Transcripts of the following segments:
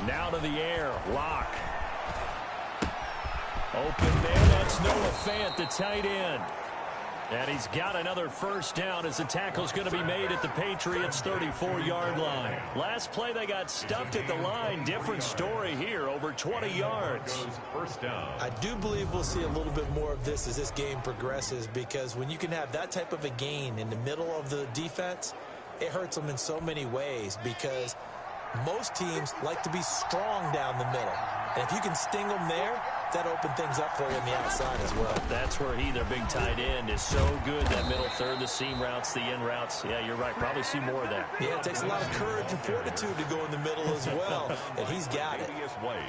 Now to the air. Lock. Open man. That's Noah Fant, the tight end. And he's got another first down as the tackle's going to be made at the Patriots' 34-yard line. Last play, they got stuffed at the line. Different story here, over 20 yards. First down. I do believe we'll see a little bit more of this as this game progresses, because when you can have that type of a gain in the middle of the defense, it hurts them in so many ways, because most teams like to be strong down the middle. And if you can sting them there, that open things up for you on the outside as well. That's where their big tight end, is so good. That middle third, the seam routes, the in routes. Yeah, you're right. Probably see more of that. Yeah, it takes a lot of courage and fortitude to go in the middle as well, and he's got it.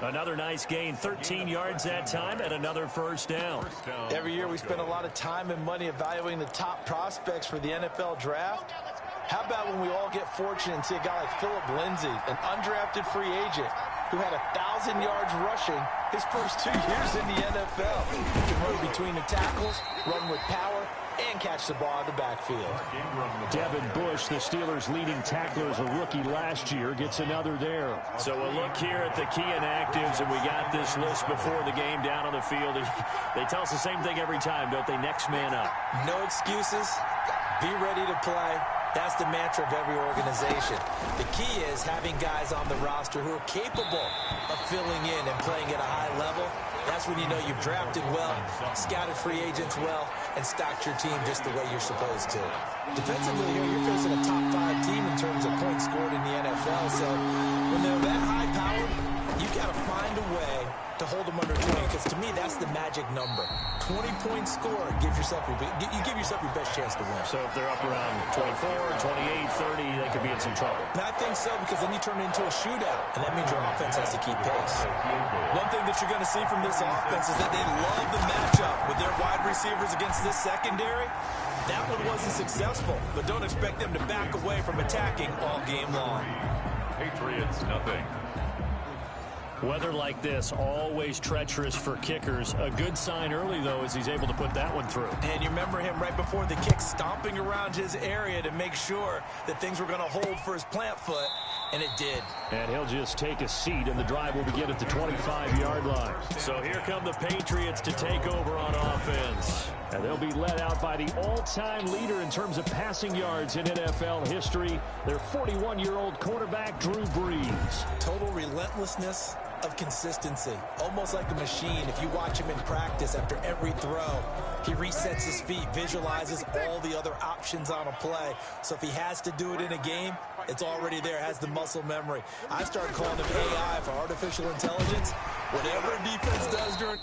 Another nice gain, 13 yards that time, and another first down. Every year we spend a lot of time and money evaluating the top prospects for the NFL draft. How about when we all get fortunate and see a guy like Phillip Lindsay, an undrafted free agent, who had 1,000 yards rushing his first 2 years in the NFL. He can run between the tackles, run with power, and catch the ball in the backfield. Devin Bush, the Steelers' leading tackler as a rookie last year, gets another there. So a look here at the key inactives, and we got this list before the game down on the field. They tell us the same thing every time, don't they? Next man up. No excuses. Be ready to play. That's the mantra of every organization. The key is having guys on the roster who are capable of filling in and playing at a high level. That's when you know you've drafted well, scouted free agents well, and stocked your team just the way you're supposed to. Defensively here, you're facing a top 5 team in terms of points scored in the NFL. So when they're that high powered, you've got to find a way to hold them under 20, because to me that's the magic number. 20-point score gives yourself you give yourself your best chance to win. So if they're up around 24, 28, 30, they could be in some trouble. And I think so, because then you turn it into a shootout, and that means your offense has to keep pace. One thing that you're going to see from this offense is that they love the matchup with their wide receivers against this secondary. That one wasn't successful, but don't expect them to back away from attacking all game long. Patriots, nothing. Weather like this, always treacherous for kickers. A good sign early, though, is he's able to put that one through. And you remember him right before the kick stomping around his area to make sure that things were going to hold for his plant foot, and it did. And he'll just take a seat, and the drive will begin at the 25-yard line. So here come the Patriots to take over on offense. And they'll be led out by the all-time leader in terms of passing yards in NFL history, their 41-year-old quarterback, Drew Brees. Total relentlessness of consistency, almost like a machine. If you watch him in practice, after every throw, he resets his feet, visualizes all the other options on a play. So if he has to do it in a game, it's already there, has the muscle memory. I started calling him AI for artificial intelligence. Whatever a defense does during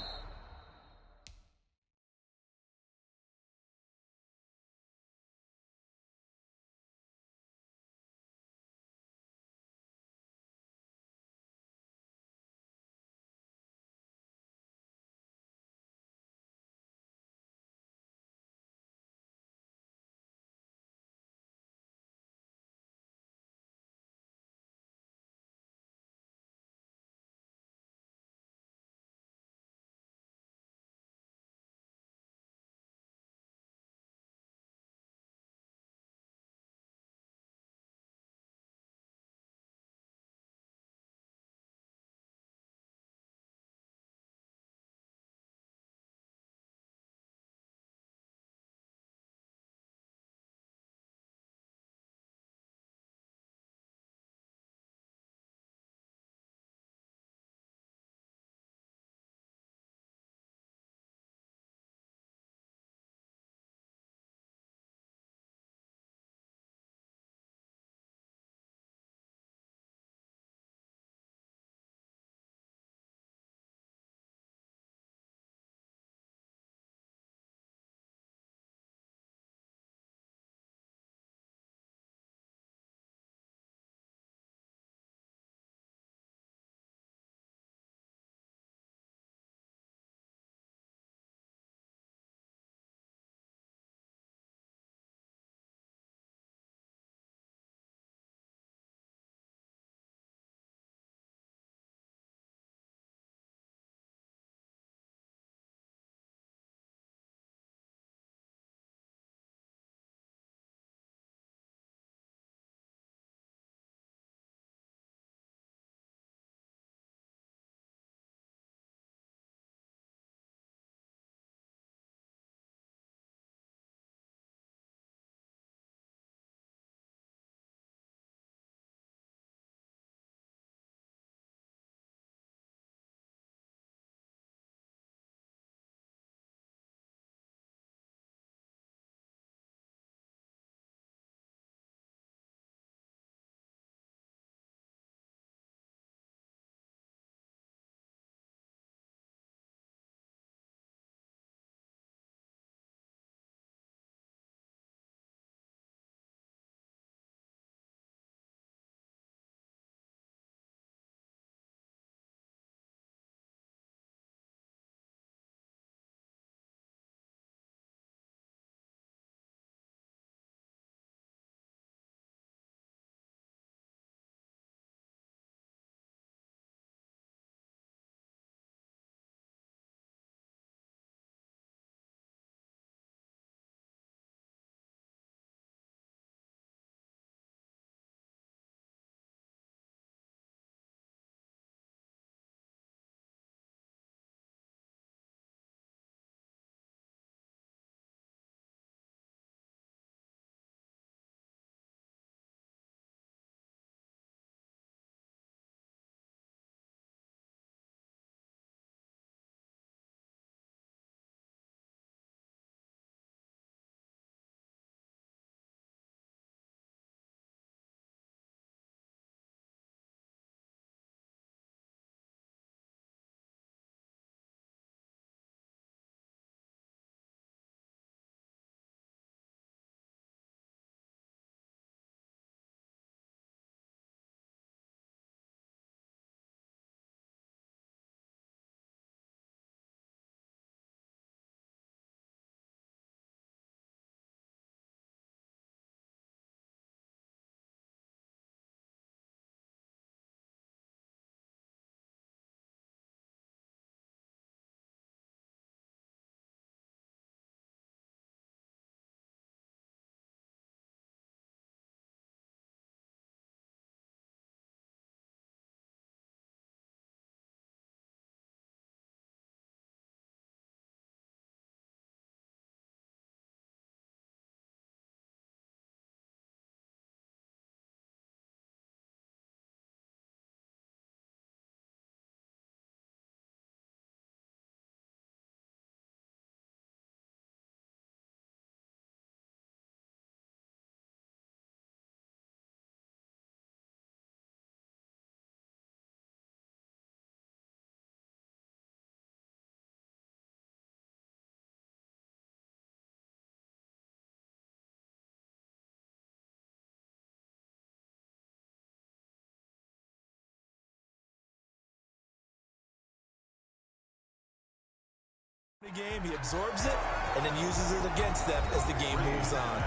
Game, he absorbs it and then uses it against them as the game moves on.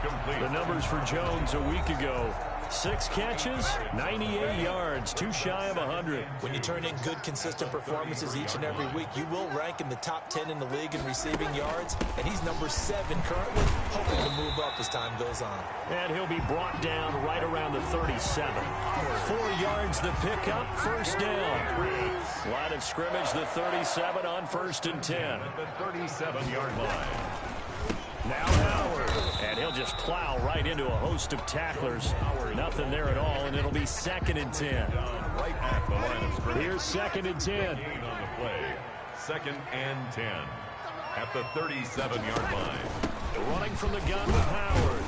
Complete. The numbers for Jones a week ago: 6 catches, 98 yards, too shy of 100. When you turn in good, consistent performances each and every week, you will rank in the top 10 in the league in receiving yards, and he's number 7 currently, hoping to move up as time goes on. And he'll be brought down right around the 37. 4 yards the pickup, first down. Line of scrimmage, the 37 on 1st and 10. At the 37-yard line. Now Howard, and he'll just plow right into a host of tacklers. Nothing there at all, and it'll be 2nd and 10. Right at the line of scrimmage. Here's 2nd and 10. Gain on the play. 2nd and 10. At the 37-yard line. Running from the gun with Howard.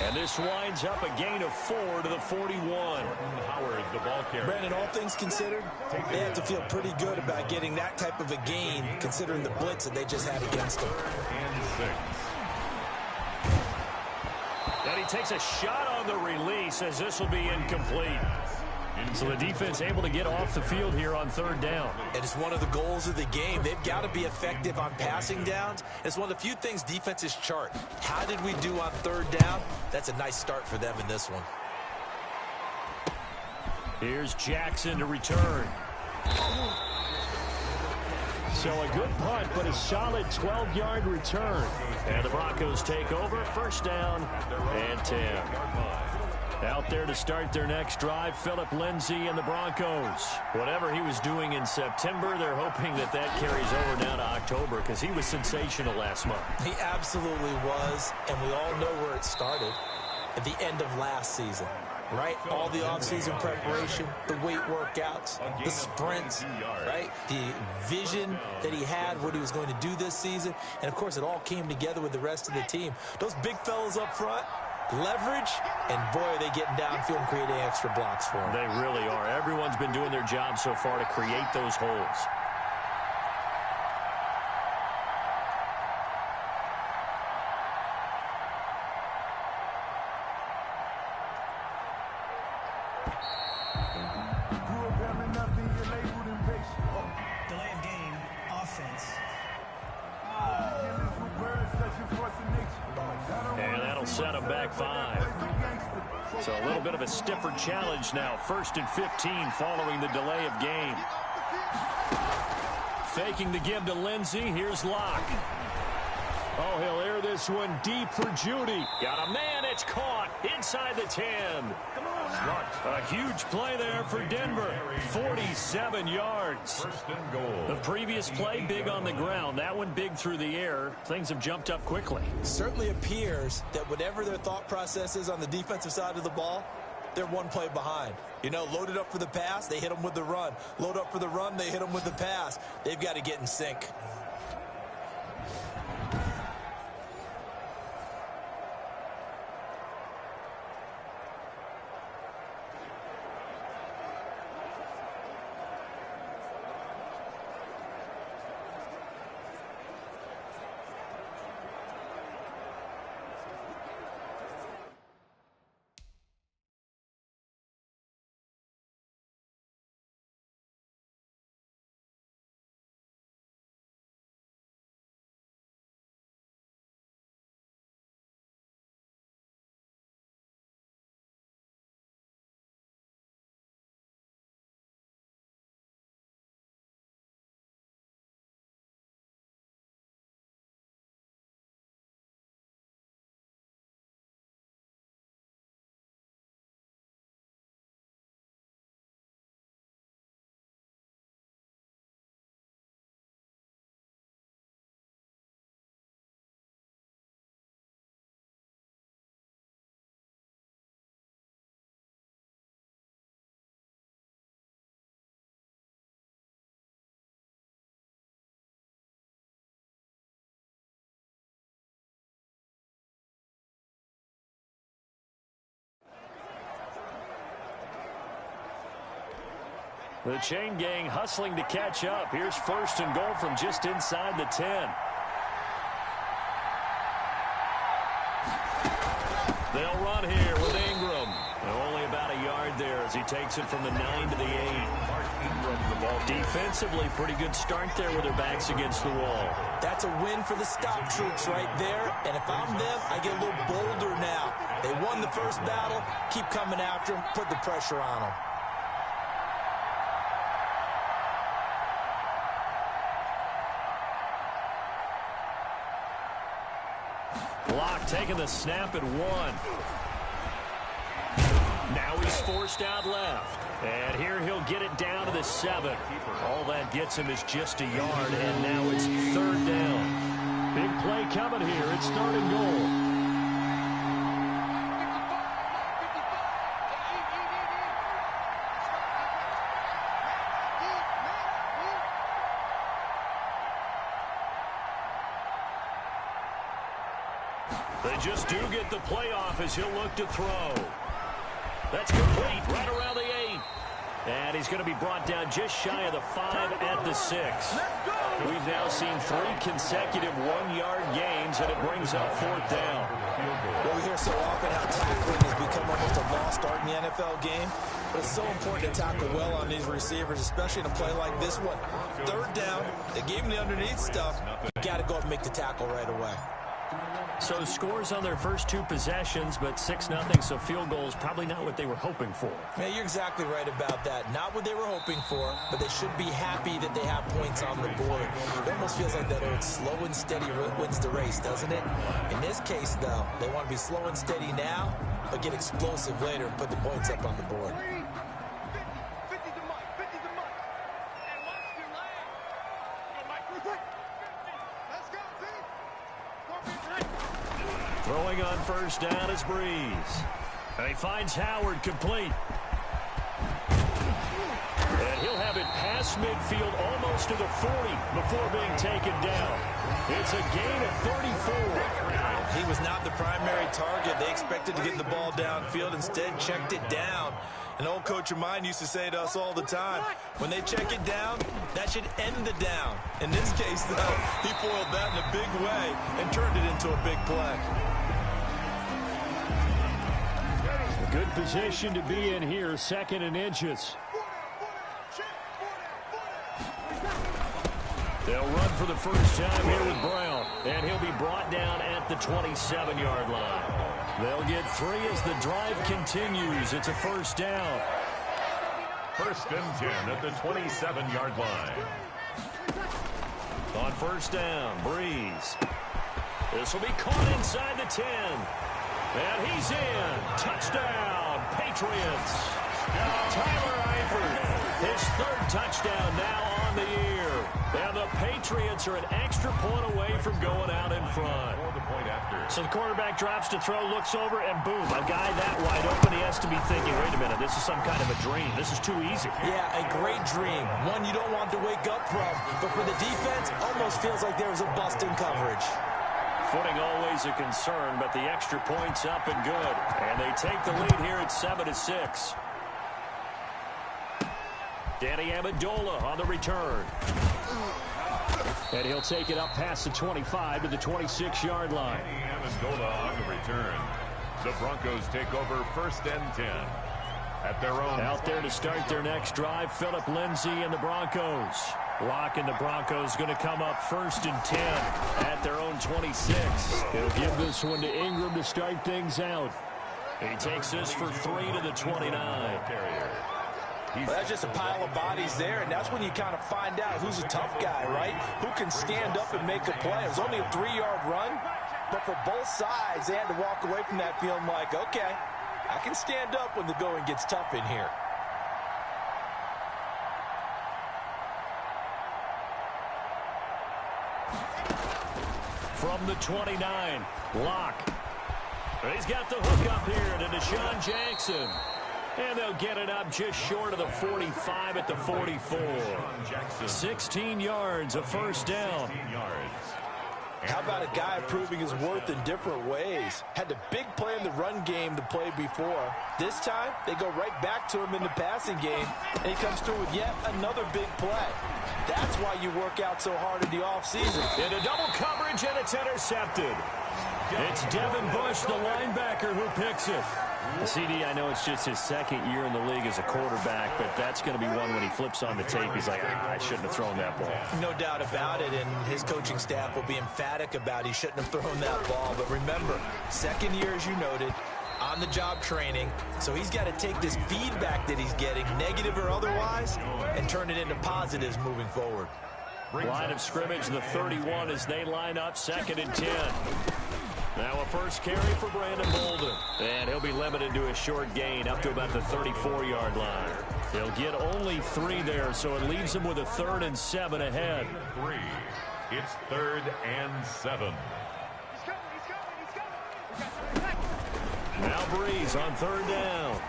And this winds up a gain of 4 to the 41. Howard, the ball carrier. Brandon, all things considered, they have to feel pretty good about getting that type of a gain, considering the blitz that they just had against them. 3rd and 6. And he takes a shot on the release as this will be incomplete. So the defense able to get off the field here on 3rd down. And it's one of the goals of the game. They've got to be effective on passing downs. It's one of the few things defenses chart. How did we do on 3rd down? That's a nice start for them in this one. Here's Jackson to return. So a good punt, but a solid 12-yard return. And the Broncos take over, 1st down and 10. Out there to start their next drive, Phillip Lindsay and the Broncos. Whatever he was doing in September, they're hoping that that carries over now to October because he was sensational last month. He absolutely was, and we all know where it started at the end of last season. Right? All the offseason preparation, the weight workouts, the sprints, right? The vision that he had, what he was going to do this season. And, of course, it all came together with the rest of the team. Those big fellas up front, leverage, and, boy, are they getting downfield and creating extra blocks for him. They really are. Everyone's been doing their job so far to create those holes. Delay of game, offense. And that'll set him back 5. So a little bit of a stiffer challenge now. 1st and 15 following the delay of game. Faking the give to Lindsay. Here's Locke. Oh, he'll air this one deep for Judy. Got a man. It's caught inside the 10. A huge play there for Denver. 47 yards. 1st and goal. The previous play, big on the ground. That one big through the air. Things have jumped up quickly. Certainly appears that whatever their thought process is on the defensive side of the ball, they're one play behind. You know, loaded up for the pass, they hit them with the run. Load up for the run, they hit them with the pass. They've got to get in sync. The chain gang hustling to catch up. Here's 1st and goal from just inside the 10. They'll run here with Ingram. Only about a yard yard there as he takes it from the 9 to the 8. Defensively, pretty good start there with their backs against the wall. That's a win for the stop troops right there. And if I'm them, I get a little bolder now. They won the first battle. Keep coming after them. Put the pressure on them. Block taking the snap at 1. Now he's forced out left. And here he'll get it down to the 7. All that gets him is just a yard, and now it's 3rd down. Big play coming here. It's 3rd and goal. They just do get the playoff as he'll look to throw. That's complete right around the 8. And he's going to be brought down just shy of the 5 at the 6. We've now seen 3 consecutive 1-yard gains, and it brings up 4th down. Well, we hear so often how tackling has become almost a lost art in the NFL game. But it's so important to tackle well on these receivers, especially in a play like this one. 3rd down, they gave him the underneath stuff. You got to go up and make the tackle right away. So scores on their first 2 possessions, but 6-0, so field goal is probably not what they were hoping for. Yeah, you're exactly right about that. Not what they were hoping for, but they should be happy that they have points on the board. It almost feels like that old slow and steady wins the race, doesn't it? In this case, though, they want to be slow and steady now, but get explosive later and put the points up on the board. Throwing on first down is Breeze. And he finds Howard complete. And he'll have it past midfield almost to the 40 before being taken down. It's a gain of 34. He was not the primary target. They expected to get the ball downfield. Instead, checked it down. An old coach of mine used to say to us all the time, when they check it down, that should end the down. In this case, though, he foiled that in a big way and turned it into a big play. A good position to be in here, 2nd and inches. They'll run for the first time here with Brown, and he'll be brought down at the 27-yard line. They'll get 3 as the drive continues. It's a first down. 1st and 10 at the 27-yard line. On first down, Breeze. This will be caught inside the 10. And he's in. Touchdown, Patriots. Tyler Eifert, his 3rd touchdown now on the year. And the Patriots are an extra point away from going out in front. So the quarterback drops to throw, looks over, and boom, a guy that wide open, he has to be thinking, wait a minute, this is some kind of a dream. This is too easy. Yeah, a great dream. One you don't want to wake up from. But for the defense, almost feels like there was a bust in coverage. Footing always a concern, but the extra point's up and good. And they take the lead here at 7-6. Danny Amendola on the return. And he'll take it up past the 25 to the 26-yard line. Danny Amendola on the return. The Broncos take over 1st and 10 at their own. Out there to start their next drive, Phillip Lindsay and the Broncos. Locke and the Broncos going to come up 1st and 10 at their own 26. He'll give this one to Ingram to start things out. He takes this for 3 to the 29. Well, that's just a pile of bodies there, and that's when you kind of find out who's a tough guy, right? Who can stand up and make a play. It was only a 3-yard run, but for both sides, they had to walk away from that feeling like, okay, I can stand up when the going gets tough in here. From the 29, Locke. He's got the hook up here to Deshaun Jackson. And they'll get it up just short of the 45 at the 44. 16 yards, a first down. How about a guy proving his worth in different ways? Had the big play in the run game to play before. This time, they go right back to him in the passing game, and he comes through with yet another big play. That's why you work out so hard in the offseason. Into double coverage, and it's intercepted. It's Devin Bush, the linebacker, who picks it. CD, I know it's just his second year in the league as a quarterback, but that's going to be one when he flips on the tape, he's like, I shouldn't have thrown that ball. No doubt about it, and his coaching staff will be emphatic about he shouldn't have thrown that ball. But remember, second year, as you noted, on-the-job training, so he's got to take this feedback that he's getting, negative or otherwise, and turn it into positives moving forward. Line of scrimmage, the 31 as they line up, 2nd and 10. Now a first carry for Brandon Bolden. And he'll be limited to a short gain up to about the 34-yard line. He'll get only 3 there, so it leaves him with a 3rd and 7 ahead. 3. It's 3rd and 7. Now Breeze on 3rd down.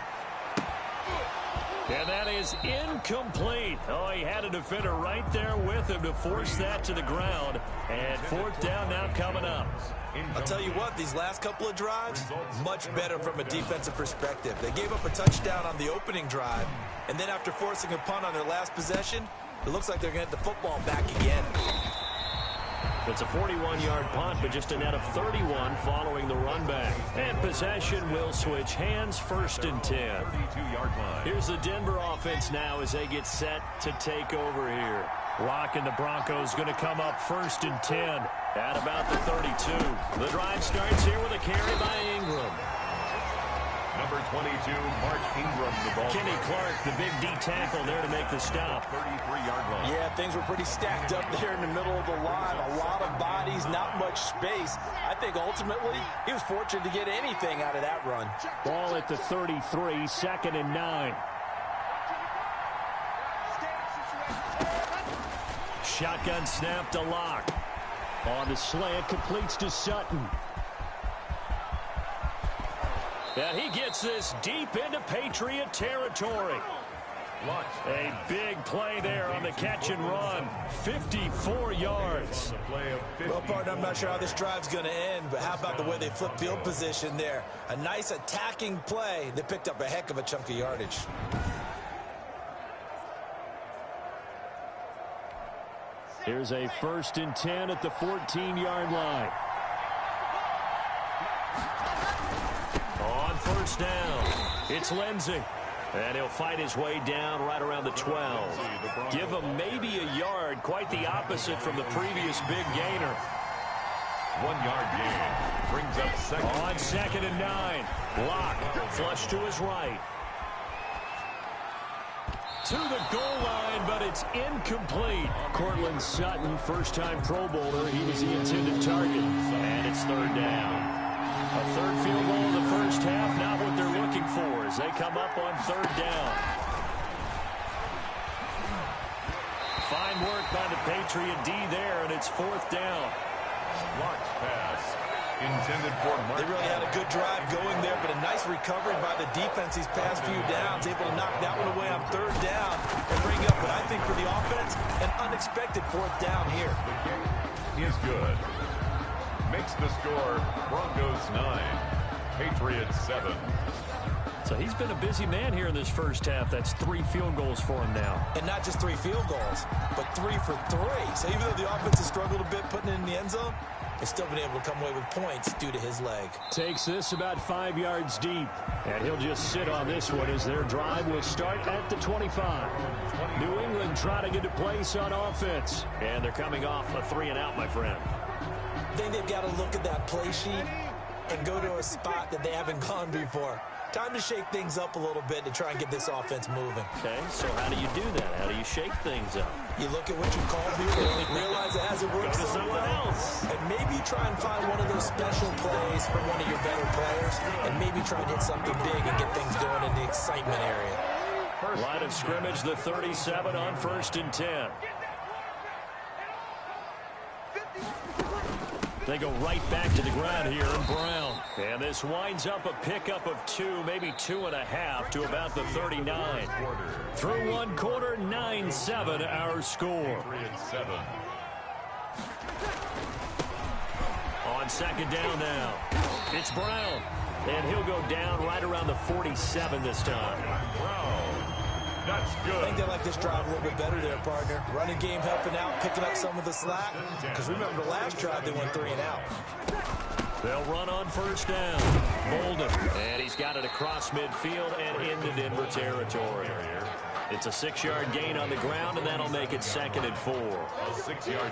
And that is incomplete. Oh, he had a defender right there with him to force that to the ground. And 4th down now coming up. I'll tell you what, these last couple of drives, much better from a defensive perspective. They gave up a touchdown on the opening drive, and then after forcing a punt on their last possession, it looks like they're going to get the football back again. It's a 41-yard punt, but just a net of 31 following the run back. And possession will switch hands, 1st and 10. 32-yard line. Here's the Denver offense now as they get set to take over here. Rock and the Broncos going to come up 1st and 10 at about the 32. The drive starts here with a carry by Ingram. Number 22, Mark Ingram, the ball. Kenny Clark, the big D tackle there to make the stop. 33-yard line. Yeah, things were pretty stacked up there in the middle of the line. A lot of bodies, not much space. I think ultimately he was fortunate to get anything out of that run. Ball at the 33, 2nd and 9. Shotgun snap to Locke. On the slant, completes to Sutton. And he gets this deep into Patriot territory. A big play there on the catch and run. 54 yards. Well, partner, I'm not sure how this drive's going to end, but how about the way they flip field position there? A nice attacking play that picked up a heck of a chunk of yardage. Here's a 1st and 10 at the 14-yard line. On 1st down, it's Lindsey. And he'll fight his way down right around the 12. Give him maybe a yard, quite the opposite from the previous big gainer. 1-yard gain. Brings up 2nd. On 2nd and 9. Locke, flush to his right. To the goal line, but it's incomplete. Cortland Sutton, first-time Pro Bowler. He was the intended target. And it's 3rd down. A 3rd field goal in the first half, not what they're looking for as they come up on 3rd down. Fine work by the Patriot D there, and it's 4th down. Blocked pass. Intended for Mark. They really had a good drive going there, but a nice recovery by the defense these past few downs. Able to knock that one away on 3rd down and bring up what I think for the offense, an unexpected 4th down here. The kick is good. Makes the score Broncos 9, Patriots 7. So he's been a busy man here in this first half. That's 3 field goals for him now. And not just 3 field goals, but 3 for 3. So even though the offense has struggled a bit putting it in the end zone, they've still been able to come away with points due to his leg. Takes this about 5 yards deep. And he'll just sit on this one as their drive will start at the 25. New England trying to get a place on offense. And they're coming off a 3-and-out, my friend. I think they've got to look at that play sheet and go to a spot that they haven't gone before. Time to shake things up a little bit to try and get this offense moving. Okay, so how do you do that? How do you shake things up? You look at what you called here, realize it hasn't worked so well, and maybe try and find one of those special plays from one of your better players, and maybe try and hit something big and get things going in the excitement area. Line of scrimmage, the 37 on 1st and 10. They go right back to the ground here in Brown. And this winds up a pickup of 2, maybe 2.5 to about the 39. Through 1 quarter, 9-7 our score. On 2nd down now, it's Brown. And he'll go down right around the 47 this time. Brown. That's good. I think they like this drive a little bit better there, partner. Running game helping out, picking up some of the slack. Because remember, the last drive, they went 3-and-out. They'll run on first down. Bolden. And he's got it across midfield and into Denver territory. It's a 6-yard gain on the ground, and that'll make it 2nd and 4.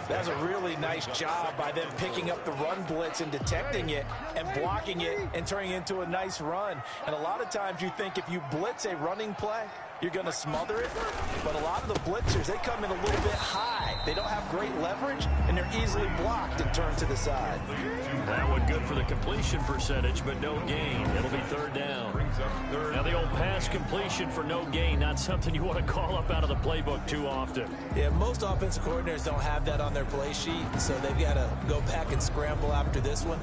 That's a really nice job by them picking up the run blitz and detecting it and blocking it and turning it into a nice run. And a lot of times you think if you blitz a running play, you're going to smother it. But a lot of the blitzers, they come in a little bit high. They don't have great leverage, and they're easily blocked and turned to the side. That one good for the completion percentage, but no gain. It'll be 3rd down. Now the old pass completion for no gain, not something you want to call up out of the playbook too often. Yeah, most offensive coordinators don't have that on their play sheet, so they've got to go back and scramble after this one.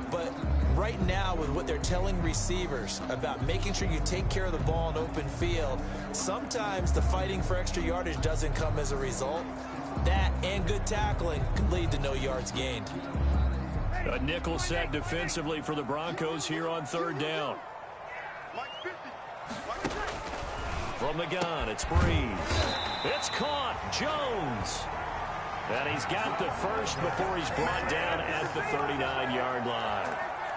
But right now, with what they're telling receivers about making sure you take care of the ball in open field, sometimes the fighting for extra yardage doesn't come as a result. That and good tackling can lead to no yards gained. A nickel set defensively for the Broncos here on 3rd down. From the gun, it's Breeze. It's caught. Jones. And he's got the first before he's brought down at the 39-yard line.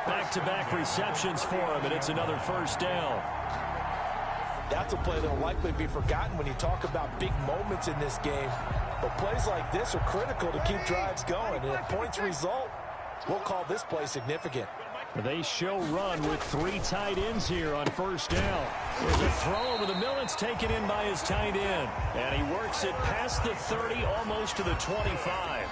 Back-to-back receptions for him, and it's another 1st down. That's a play that will likely be forgotten when you talk about big moments in this game. But plays like this are critical to keep drives going. And if points result, we'll call this play significant. They show run with 3 tight ends here on 1st down. There's a throw over the middle. It's taken in by his tight end. And he works it past the 30, almost to the 25.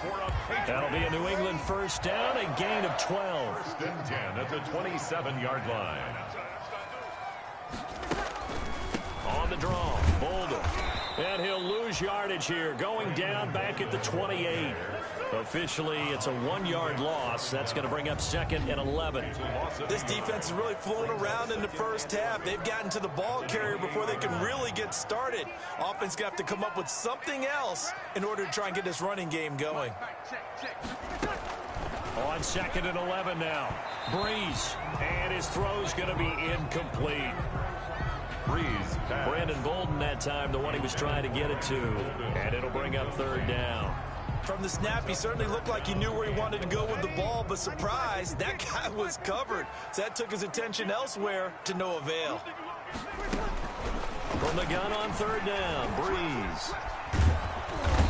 That'll be a New England 1st down, a gain of 12. 1st and 10 at the 27-yard line. On the draw, Bolden. And he'll lose yardage here, going down back at the 28. Officially, it's a 1-yard loss. That's going to bring up 2nd and 11. This defense is really floating around in the first half. They've gotten to the ball carrier before they can really get started. Offense got to come up with something else in order to try and get this running game going. On 2nd and 11 now. Breeze. And his throw's going to be incomplete. Breeze. Brandon Bolden that time, the one he was trying to get it to. And it'll bring up 3rd down. From the snap, he certainly looked like he knew where he wanted to go with the ball, but surprise, that guy was covered. So that took his attention elsewhere to no avail. From the gun on 3rd down, Breeze.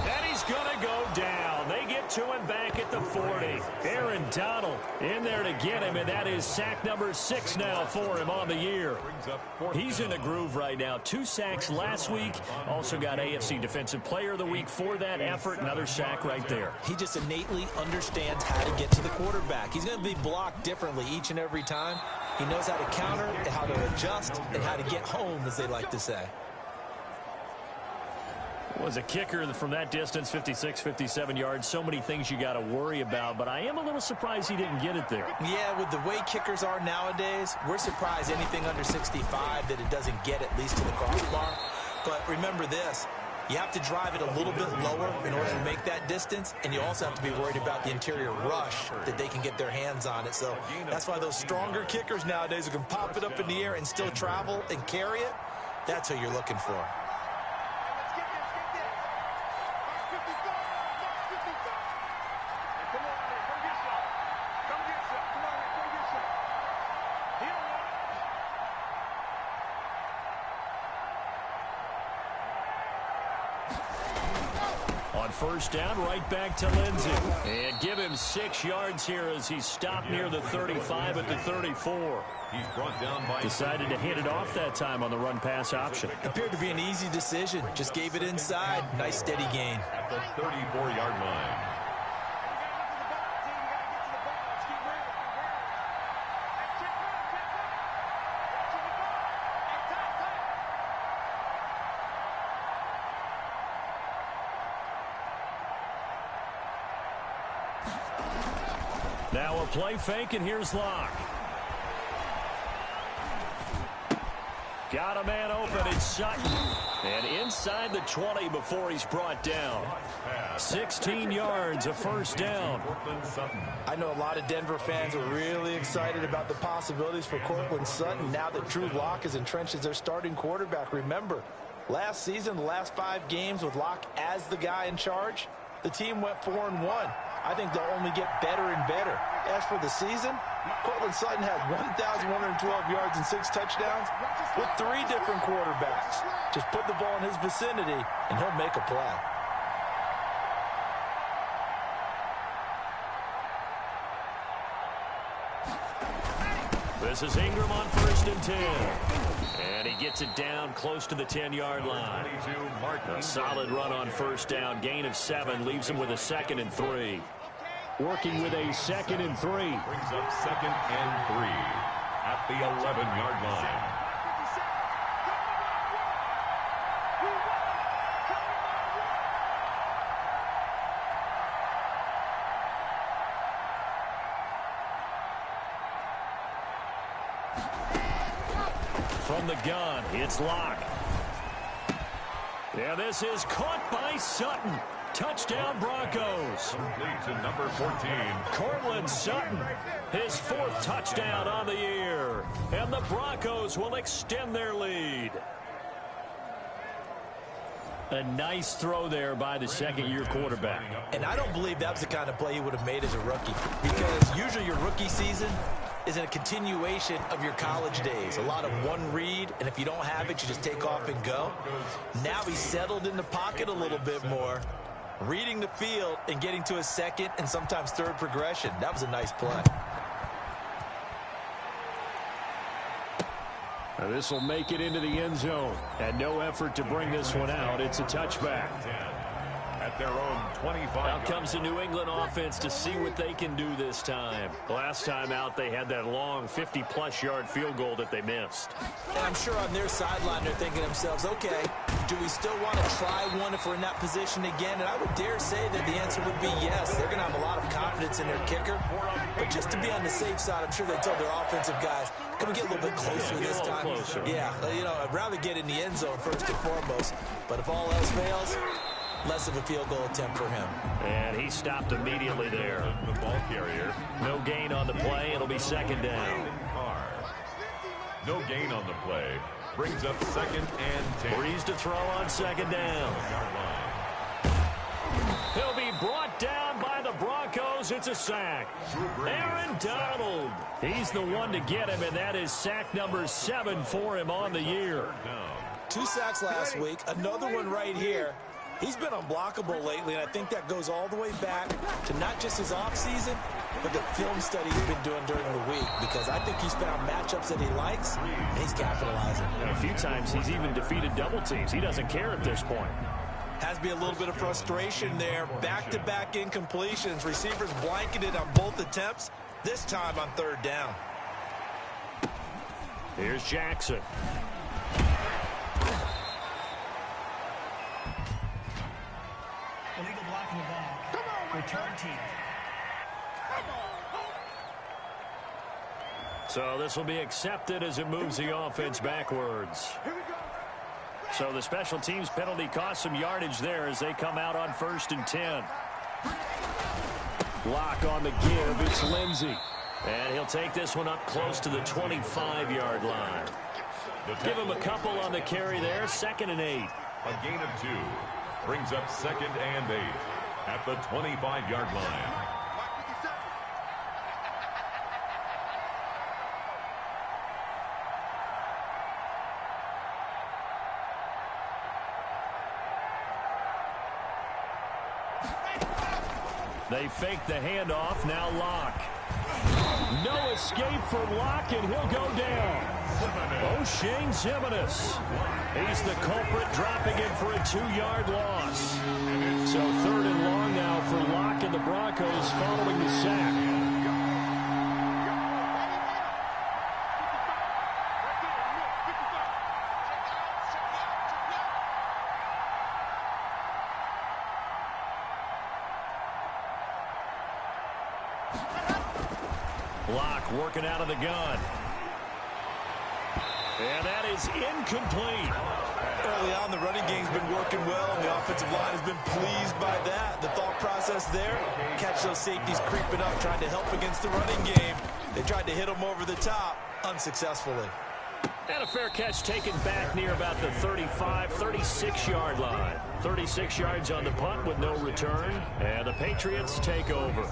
And he's going to go down. They get to him back at the 40. Aaron Donald in there to get him, and that is sack number 6 now for him on the year. He's in a groove right now. 2 sacks last week. Also got AFC Defensive Player of the Week for that effort. Another sack right there. He just innately understands how to get to the quarterback. He's going to be blocked differently each and every time. He knows how to counter and how to adjust and how to get home, as they like to say. Was a kicker from that distance, 56, 57 yards. So many things you got to worry about, but I am a little surprised he didn't get it there. Yeah, with the way kickers are nowadays, we're surprised anything under 65 that it doesn't get at least to the crossbar. But remember this, you have to drive it a little bit lower in order to make that distance, and you also have to be worried about the interior rush that they can get their hands on it. So that's why those stronger kickers nowadays who can pop it up in the air and still travel and carry it, that's who you're looking for. On 1st down, right back to Lindsey. And give him 6 yards here as he's stopped near the 35 at the 34. He's brought down by... Decided to hand it off that time on the run-pass option. Appeared to be an easy decision. Just gave it inside. Nice, steady gain. At the 34-yard line. Now a play fake, and here's Locke. Got a man open, it's Sutton. And inside the 20 before he's brought down. 16 yards, a 1st down. I know a lot of Denver fans are really excited about the possibilities for Courtland Sutton now that Drew Lock is entrenched as their starting quarterback. Remember, last season, the last 5 games with Lock as the guy in charge, the team went 4-1. I think they'll only get better and better. As for the season, Cortland Sutton had 1,112 yards and 6 touchdowns with 3 different quarterbacks. Just put the ball in his vicinity, and he'll make a play. This is Ingram on 1st and 10. And he gets it down close to the 10-yard line. A solid run on 1st down. Gain of 7 leaves him with a 2nd and 3. Working with a 2nd and 3. Brings up 2nd and 3 at the 11-yard line. From the gun, it's Locke. Yeah, this is caught by Sutton. Touchdown, Broncos. Complete to number 14. Cortland Sutton, his 4th touchdown on the year. And the Broncos will extend their lead. A nice throw there by the 2nd-year quarterback. And I don't believe that was the kind of play he would have made as a rookie, because usually your rookie season is a continuation of your college days. A lot of one read, and if you don't have it, you just take off and go. Now he's settled in the pocket a little bit more, reading the field and getting to his 2nd and sometimes 3rd progression. That was a nice play. Now this will make it into the end zone. And no effort to bring this one out. It's a touchback. At their own 25. Out comes the New England offense to see what they can do this time. Last time out, they had that long 50-plus yard field goal that they missed. And I'm sure on their sideline they're thinking to themselves, okay, do we still want to try one if we're in that position again? And I would dare say that the answer would be yes. They're going to have a lot of confidence in their kicker. But just to be on the safe side, I'm sure they told their offensive guys, can we get a little bit closer this time? Closer. Yeah, you know, I'd rather get in the end zone first and foremost. But if all else fails, less of a field goal attempt for him. And he stopped immediately there. The ball carrier. No gain on the play. It'll be 2nd down. No gain on the play. Brings up 2nd and 10. Breeze to throw on 2nd down. He'll be brought down by the Broncos. It's a sack. Aaron Donald. He's the one to get him, and that is sack number 7 for him on the year. 2 sacks last week. Another one right here. He's been unblockable lately, and I think that goes all the way back to not just his offseason, but the film study he's been doing during the week, because I think he's found matchups that he likes, and he's capitalizing. And a few times he's even defeated double teams. He doesn't care at this point. Has to be a little bit of frustration there. Back-to-back incompletions. Receivers blanketed on both attempts, this time on 3rd down. Here's Jackson. Illegal blocking the ball. Return team. So this will be accepted as it moves the offense backwards. So the special teams penalty cost some yardage there as they come out on 1st and 10. Lock on the give. It's Lindsey. And he'll take this one up close to the 25-yard line. Give him a couple on the carry there. 2nd and 8. A gain of 2. Brings up 2nd and 8 at the 25-yard line. They fake the handoff. Now Locke. No escape from Locke, and he'll go down. O'Shane Zimenez. He's the culprit, dropping it for a 2-yard loss. So 3rd and long now for Locke and the Broncos following the sack. Locke working out of the gun. And that is incomplete. Early on, the running game's been working well, and the offensive line has been pleased by that. The thought process there, catch those safeties creeping up, trying to help against the running game. They tried to hit them over the top, unsuccessfully. And a fair catch taken back near about the 35, 36-yard line. 36 yards on the punt with no return. And the Patriots take over.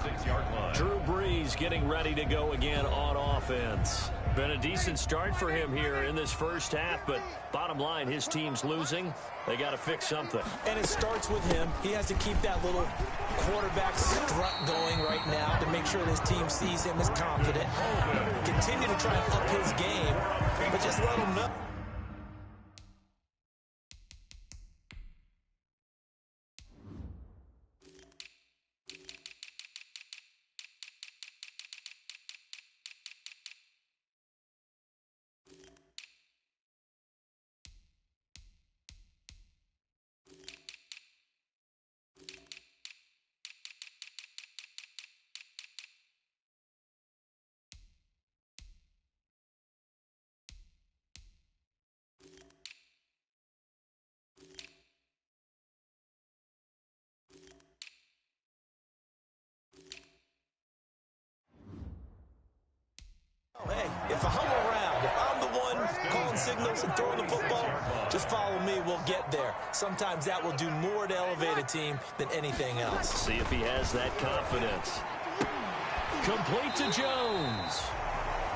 Drew Brees getting ready to go again on offense. Been a decent start for him here in this first half, but bottom line, his team's losing. They got to fix something. And it starts with him. He has to keep that little quarterback strut going right now to make sure his team sees him as confident. Continue to try and up his game, but just let him know. Hey, if I hung around, if I'm the one calling signals and throwing the football, just follow me, we'll get there. Sometimes that will do more to elevate a team than anything else. See if he has that confidence. Complete to Jones.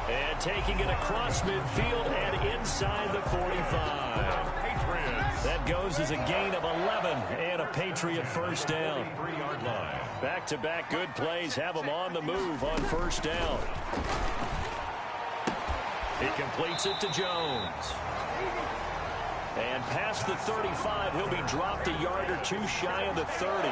And taking it across midfield and inside the 45. That goes as a gain of 11 and a Patriot first down. Back-to-back good plays have him on the move on first down. He completes it to Jones. And past the 35, he'll be dropped a yard or two shy of the 30.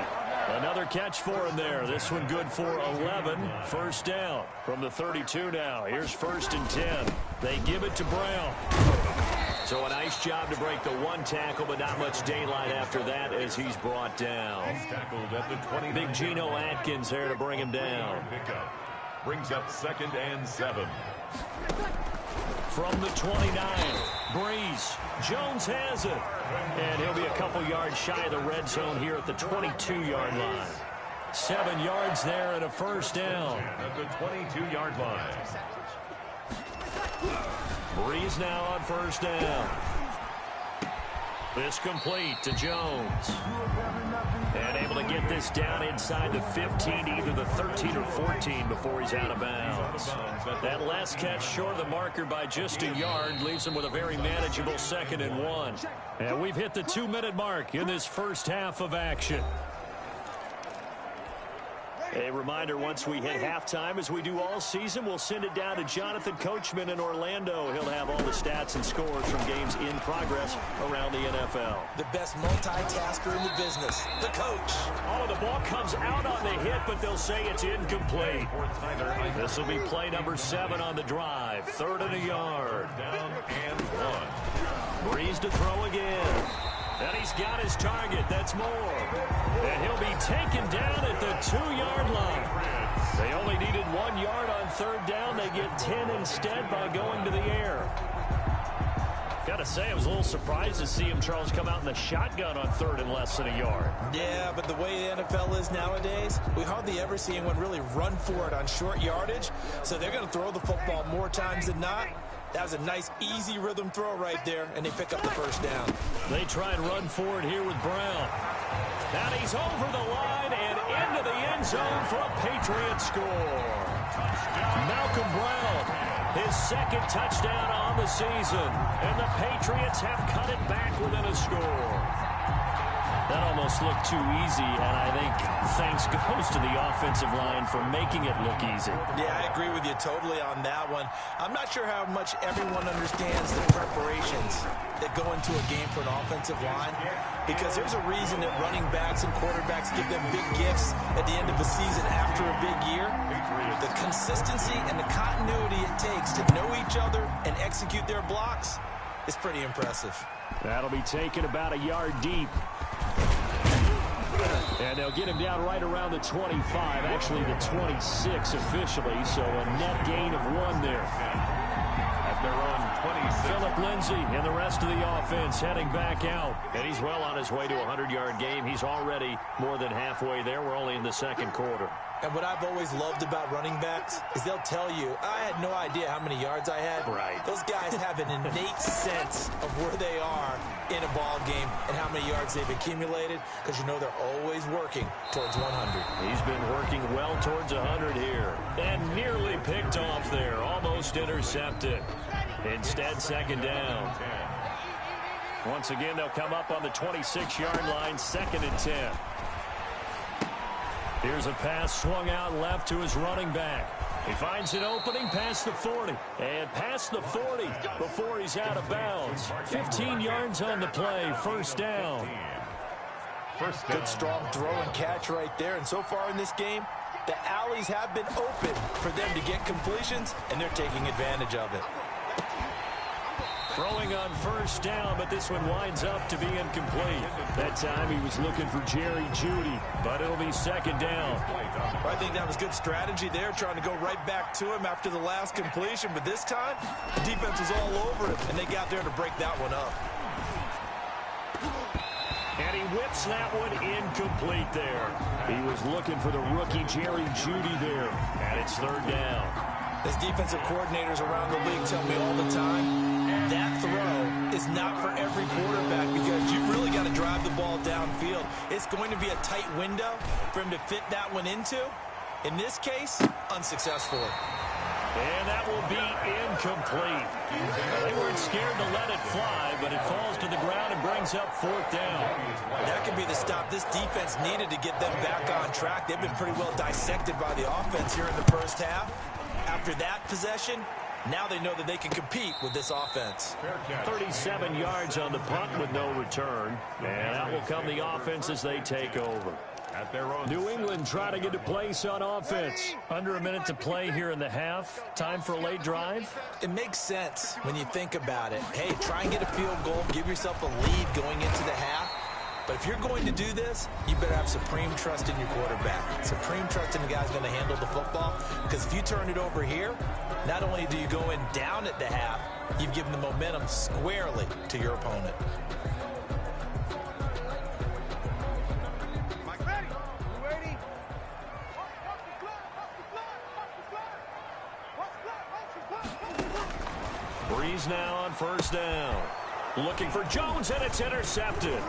Another catch for him there. This one good for 11. First down from the 32 now. Here's 1st and 10. They give it to Brown. So a nice job to break the one tackle, but not much daylight after that as he's brought down. Big Geno Atkins there to bring him down. Brings up 2nd and 7. From the 29, Brees. Jones has it. And he'll be a couple yards shy of the red zone here at the 22-yard line. 7 yards there and a first down. At the 22-yard line. Brees now on first down. This complete to Jones. And able to get this down inside the 15, either the 13 or 14 before he's out of bounds. That last catch short of the marker by just a yard leaves him with a very manageable 2nd and 1. And we've hit the 2-minute mark in this first half of action. A reminder, once we hit halftime, as we do all season, we'll send it down to Jonathan Coachman in Orlando. He'll have all the stats and scores from games in progress around the NFL. The best multitasker in the business, the coach. Oh, the ball comes out on the hit, but they'll say it's incomplete. This will be play number 7 on the drive. 3rd and a yard. Down and 1. Brees to throw again. And he's got his target. That's more. And he'll be taken down at the 2-yard line. They only needed 1 yard on 3rd down. They get 10 instead by going to the air. Got to say, I was a little surprised to see him, Charles, come out in the shotgun on 3rd and less than a yard. Yeah, but the way the NFL is nowadays, we hardly ever see anyone really run for it on short yardage. So they're going to throw the football more times than not. That was a nice, easy rhythm throw right there, and they pick up the first down. They try and run for it here with Brown. And he's over the line and into the end zone for a Patriot score. Malcolm Brown, his 2nd touchdown on the season. And the Patriots have cut it back within a score. That almost looked too easy, and I think thanks goes to the offensive line for making it look easy. Yeah, I agree with you totally on that one. I'm not sure how much everyone understands the preparations that go into a game for an offensive line, because there's a reason that running backs and quarterbacks give them big gifts at the end of the season after a big year. The consistency and the continuity it takes to know each other and execute their blocks is pretty impressive. That'll be taken about a yard deep. And they'll get him down right around the 25, actually the 26 officially, so a net gain of 1 there. A at their own 26. Philip Lindsay and the rest of the offense heading back out. And he's well on his way to a 100-yard game. He's already more than halfway there. We're only in the second quarter. And what I've always loved about running backs is they'll tell you, I had no idea how many yards I had. Right. Those guys have an innate sense of where they are in a ball game and how many yards they've accumulated, because you know they're always working towards 100. He's been working well towards 100 here. And nearly picked off there. Almost intercepted. Instead, second down. Once again, they'll come up on the 26-yard line, 2nd and 10. Here's a pass swung out left to his running back. He finds an opening past the 40. And past the 40 before he's out of bounds. 15 yards on the play. First down. Good strong throw and catch right there. And so far in this game, the alleys have been open for them to get completions, and they're taking advantage of it. Throwing on first down, but this one winds up to be incomplete. That time he was looking for Jerry Jeudy, but it'll be second down. I think that was good strategy there, trying to go right back to him after the last completion. But this time, the defense was all over it, and they got there to break that one up. And he whips that one incomplete there. He was looking for the rookie Jerry Jeudy there, and it's third down. As defensive coordinators around the league tell me all the time, that throw is not for every quarterback, because you've really got to drive the ball downfield. It's going to be a tight window for him to fit that one into. In this case, unsuccessfully. And that will be incomplete. They weren't scared to let it fly, but it falls to the ground and brings up fourth down. That could be the stop this defense needed to get them back on track. They've been pretty well dissected by the offense here in the first half. After that possession, now they know that they can compete with this offense. 37 yards on the punt with no return. And out will come the offense as they take over. At their own. New England trying to get a place on offense. Under a minute to play here in the half. Time for a late drive. It makes sense when you think about it. Hey, try and get a field goal. Give yourself a lead going into the half. But if you're going to do this, you better have supreme trust in your quarterback. Supreme trust in the guy who's going to handle the football. Because if you turn it over here, not only do you go in down at the half, you've given the momentum squarely to your opponent. Breeze now on first down. Looking for Jones, and it's intercepted.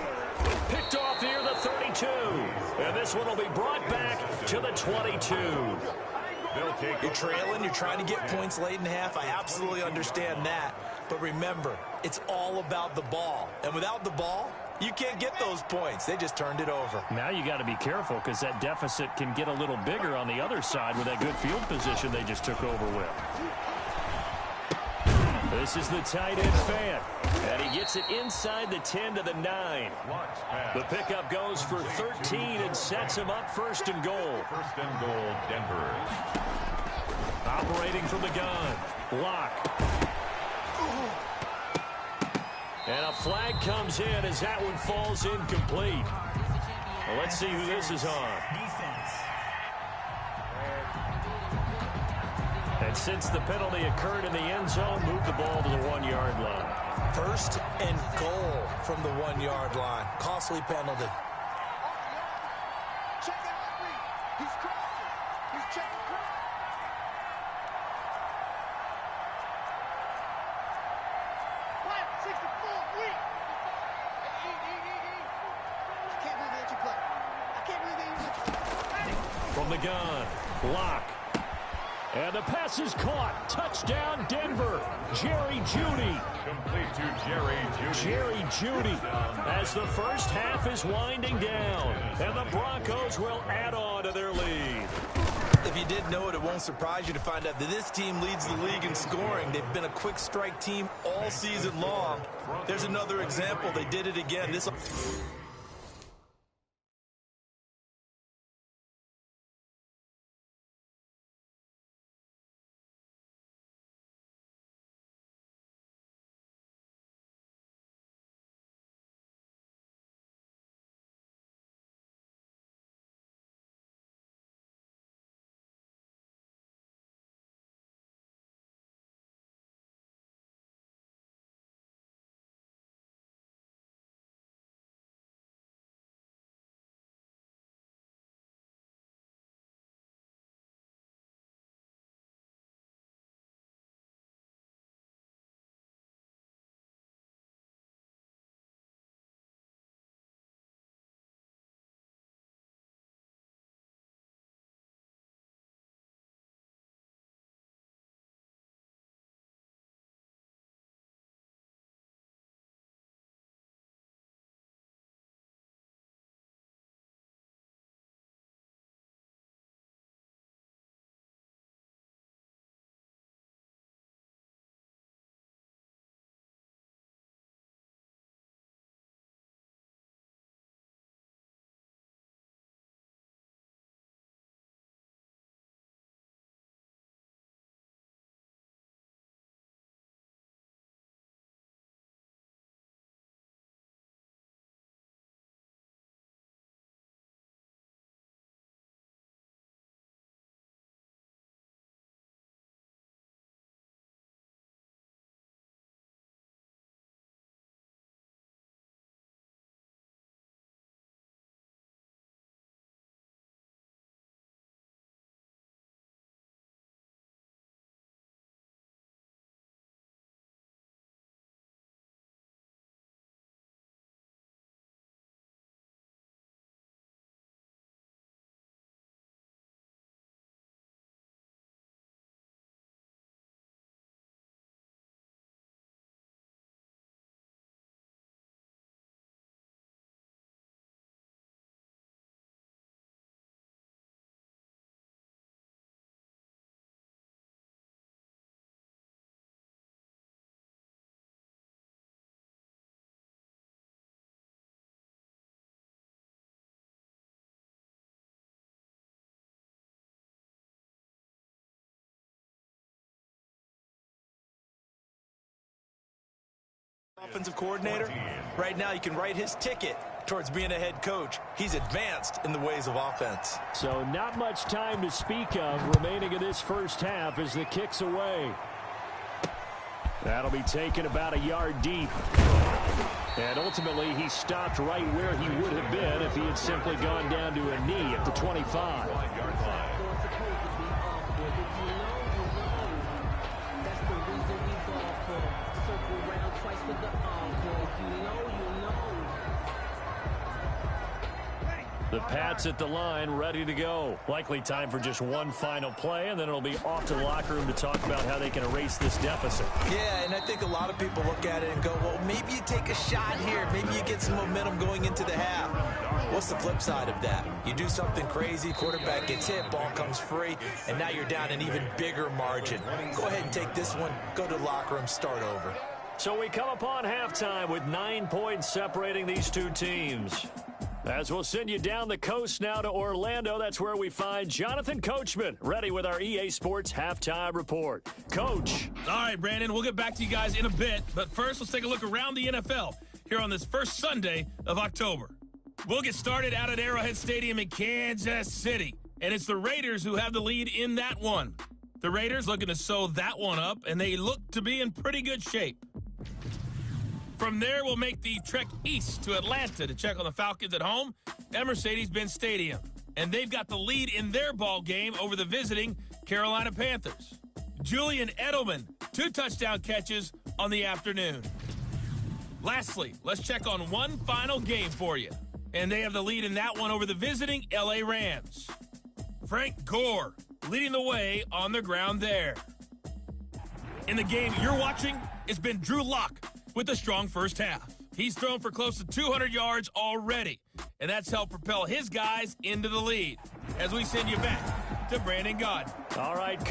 Picked off near the 32. And this one will be brought back to the 22. You're trailing, you're trying to get points late in the half. I absolutely understand that. But remember, it's all about the ball. And without the ball, you can't get those points. They just turned it over. Now you got to be careful, because that deficit can get a little bigger on the other side with that good field position they just took over with. This is the tight end fan, and he gets it inside the 10 to the 9. The pickup goes for 13 and sets him up first and goal. First and goal, Denver. Operating from the gun. Lock. And a flag comes in as that one falls incomplete. Well, let's see who this is on. Defense. And since the penalty occurred in the end zone, move the ball to the 1-yard line. First and goal from the 1-yard line. Costly penalty. Check it out. He's crossing. He's checking cross. What? 64 weak. I can't believe they let you play. I can't believe they let you play. From the gun, Lock. And the pass is caught. Touchdown, Denver. Jerry Jeudy. Complete to Jerry Jeudy. Jerry Jeudy as the first half is winding down. And the Broncos will add on to their lead. If you didn't know it, it won't surprise you to find out that this team leads the league in scoring. They've been a quick strike team all season long. There's another example. They did it again. This offensive coordinator, right now you can write his ticket towards being a head coach. He's advanced in the ways of offense. So not much time to speak of remaining in this first half as the kick's away. That'll be taken about a yard deep. And ultimately, he stopped right where he would have been if he had simply gone down to a knee at the 25. The Pats at the line, ready to go. Likely time for just one final play, and then it'll be off to the locker room to talk about how they can erase this deficit. Yeah, and I think a lot of people look at it and go, well, maybe you take a shot here. Maybe you get some momentum going into the half. What's the flip side of that? You do something crazy, quarterback gets hit, ball comes free, and now you're down an even bigger margin. Go ahead and take this one, go to the locker room, start over. So we come upon halftime with 9 points separating these two teams. As we'll send you down the coast now to Orlando, that's where we find Jonathan Coachman, ready with our EA Sports Halftime Report. Coach. All right, Brandon, we'll get back to you guys in a bit, but first let's take a look around the NFL here on this first Sunday of October. We'll get started out at Arrowhead Stadium in Kansas City, and it's the Raiders who have the lead in that one. The Raiders looking to sew that one up, and they look to be in pretty good shape. From there, we'll make the trek east to Atlanta to check on the Falcons at home at Mercedes-Benz Stadium. And they've got the lead in their ball game over the visiting Carolina Panthers. Julian Edelman, 2 touchdown catches on the afternoon. Lastly, let's check on one final game for you. And they have the lead in that one over the visiting LA Rams. Frank Gore leading the way on the ground there. In the game you're watching, it's been Drew Lock with a strong first half. He's thrown for close to 200 yards already, and that's helped propel his guys into the lead. As we send you back to Brandon Gaudin. All right,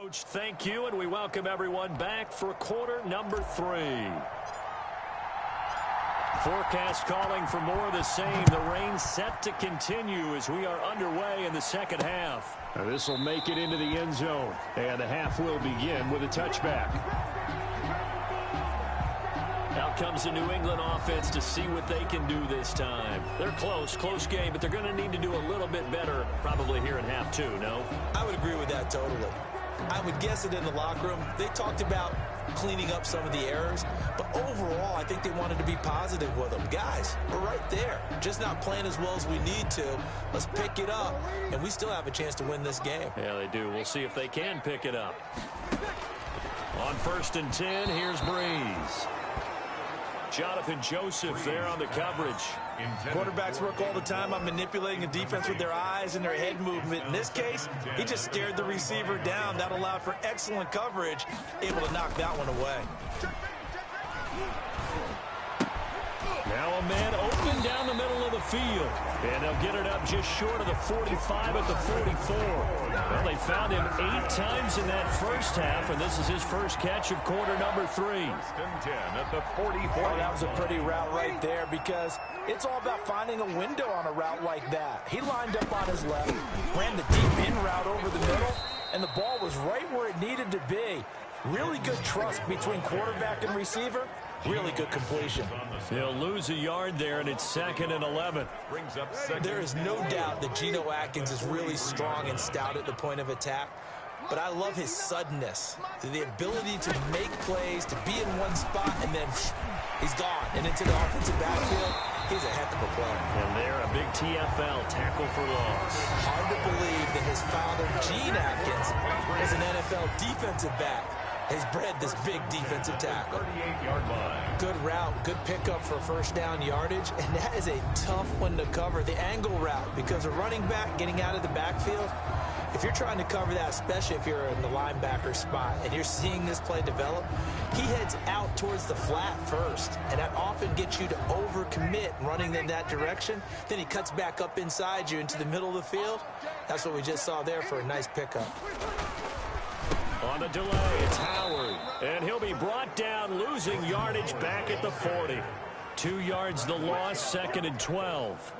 Coach, thank you, and we welcome everyone back for quarter number 3. Forecast calling for more of the same. The rain set to continue as we are underway in the second half. This will make it into the end zone, and the half will begin with a touchback. Out comes the New England offense to see what they can do this time. They're close game, but they're going to need to do a little bit better probably here in half 2, no? I would agree with that totally. I would guess it in the locker room. They talked about cleaning up some of the errors, but overall, I think they wanted to be positive with them. Guys, we're right there. Just not playing as well as we need to. Let's pick it up, and we still have a chance to win this game. Yeah, they do. We'll see if they can pick it up. On 1st and 10, here's Breeze. Jonathan Joseph there on the coverage. Quarterbacks work all the time on manipulating a defense with their eyes and their head movement. In this case, he just stared the receiver down. That allowed for excellent coverage, able to knock that one away. Now a man open down the middle of the field. And they'll get it up just short of the 45 at the 44. Well, they found him 8 times in that first half, and this is his first catch of quarter number 3. 10 at the 44. Well, that was a pretty route right there because it's all about finding a window on a route like that. He lined up on his left, ran the deep in route over the middle, and the ball was right where it needed to be. Really good trust between quarterback and receiver. Really good completion. He'll lose a yard there, and it's 2nd and 11. Brings up second. There is no doubt that Geno Atkins is really strong and stout at the point of attack. But I love his suddenness, the ability to make plays, to be in one spot, and then he's gone. And into the offensive backfield, he's a heck of a player. And there, a big TFL, tackle for loss. Hard to believe that his father, Gene Atkins, was an NFL defensive back. has bred this big defensive tackle. 38-yard line. Good route, good pickup for first down yardage, and that is a tough one to cover, the angle route, because a running back getting out of the backfield, if you're trying to cover that, especially if you're in the linebacker spot and you're seeing this play develop, he heads out towards the flat first, and that often gets you to overcommit running in that direction. Then he cuts back up inside you into the middle of the field. That's what we just saw there for a nice pickup. On the delay, it's Howard, and he'll be brought down, losing yardage back at the 40. 2 yards the loss, 2nd and 12.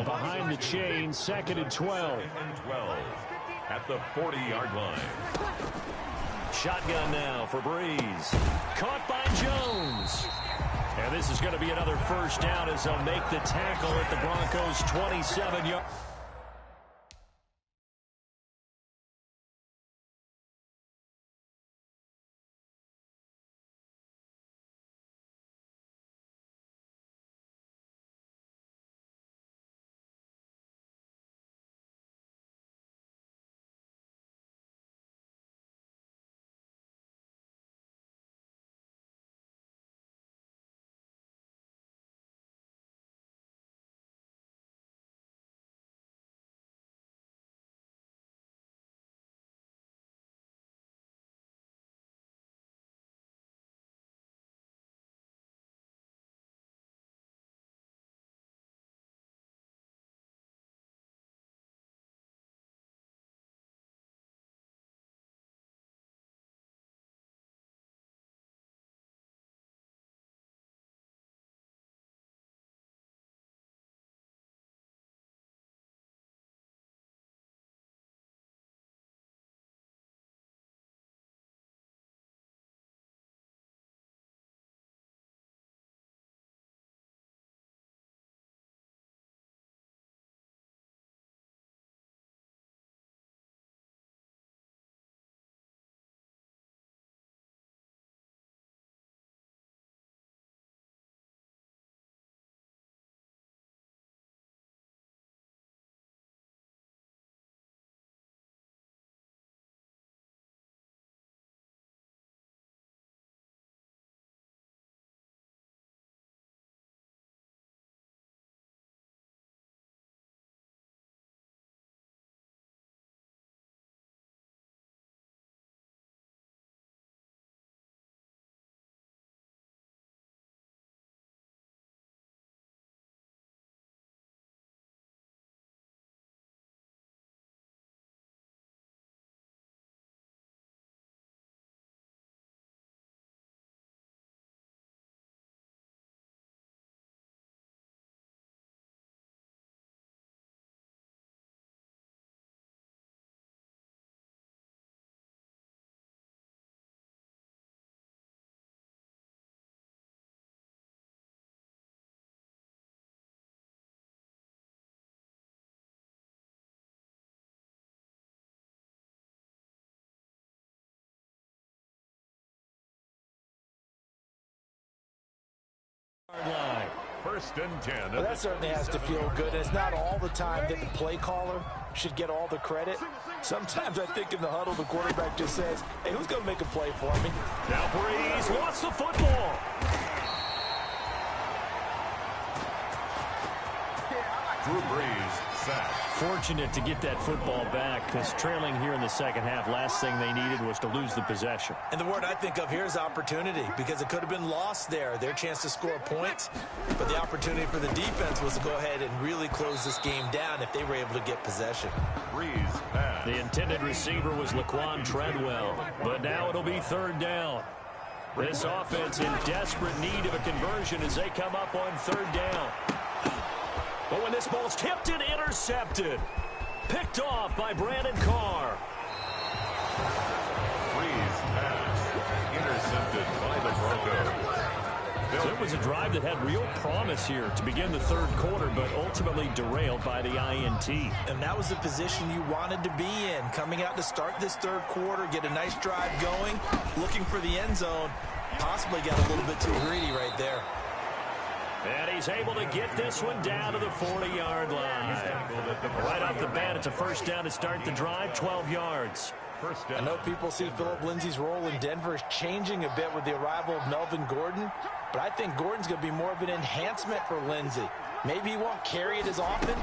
Behind the chain, 2nd and 12. At the 40-yard line. Shotgun now for Breeze. Caught by Jones. And this is going to be another first down as they'll make the tackle at the Broncos' 27-yard. Line. 1st and 10. Well, that certainly has to feel good. And it's not all the time that the play caller should get all the credit. Sometimes I think in the huddle, the quarterback just says, hey, who's going to make a play for me? Now Breeze wants the football. Drew Brees sacked. Fortunate to get that football back, because trailing here in the second half, last thing they needed was to lose the possession. And the word I think of here is opportunity, because it could have been lost there, their chance to score points. But the opportunity for the defense was to go ahead and really close this game down if they were able to get possession. Brees pass. The intended receiver was Laquan Treadwell, but now it'll be 3rd down. This offense in desperate need of a conversion as they come up on 3rd down. But when this ball's tipped and intercepted, picked off by Brandon Carr. Brees pass. Intercepted by the Broncos. So it was a drive that had real promise here to begin the 3rd quarter, but ultimately derailed by the INT. And that was the position you wanted to be in, coming out to start this 3rd quarter, get a nice drive going, looking for the end zone. Possibly got a little bit too greedy right there. And he's able to get this one down to the 40-yard line. Right off the bat, it's a first down to start the drive, 12 yards. first I down. know people see Phillip Lindsay's role in Denver is changing a bit with the arrival of Melvin Gordon, but I think Gordon's going to be more of an enhancement for Lindsay. Maybe he won't carry it as often,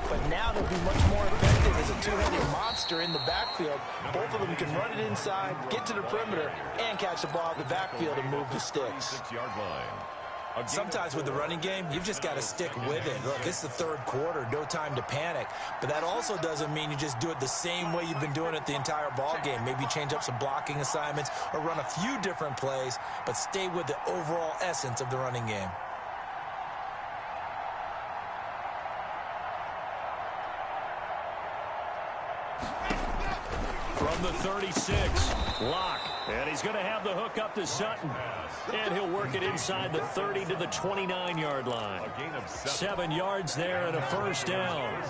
but now he'll be much more effective as a two-headed monster in the backfield. Both of them can run it inside, get to the perimeter, and catch the ball in the backfield and move the sticks. 6-yard line. Sometimes with the running game, you've just got to stick with it. Look, it's the third quarter, no time to panic. But that also doesn't mean you just do it the same way you've been doing it the entire ball game. Maybe change up some blocking assignments or run a few different plays, but stay with the overall essence of the running game. From the 36, Locke. And he's going to have the hook up to Sutton. And he'll work it inside the 30 to the 29-yard line. A gain of 7 yards there and a first down.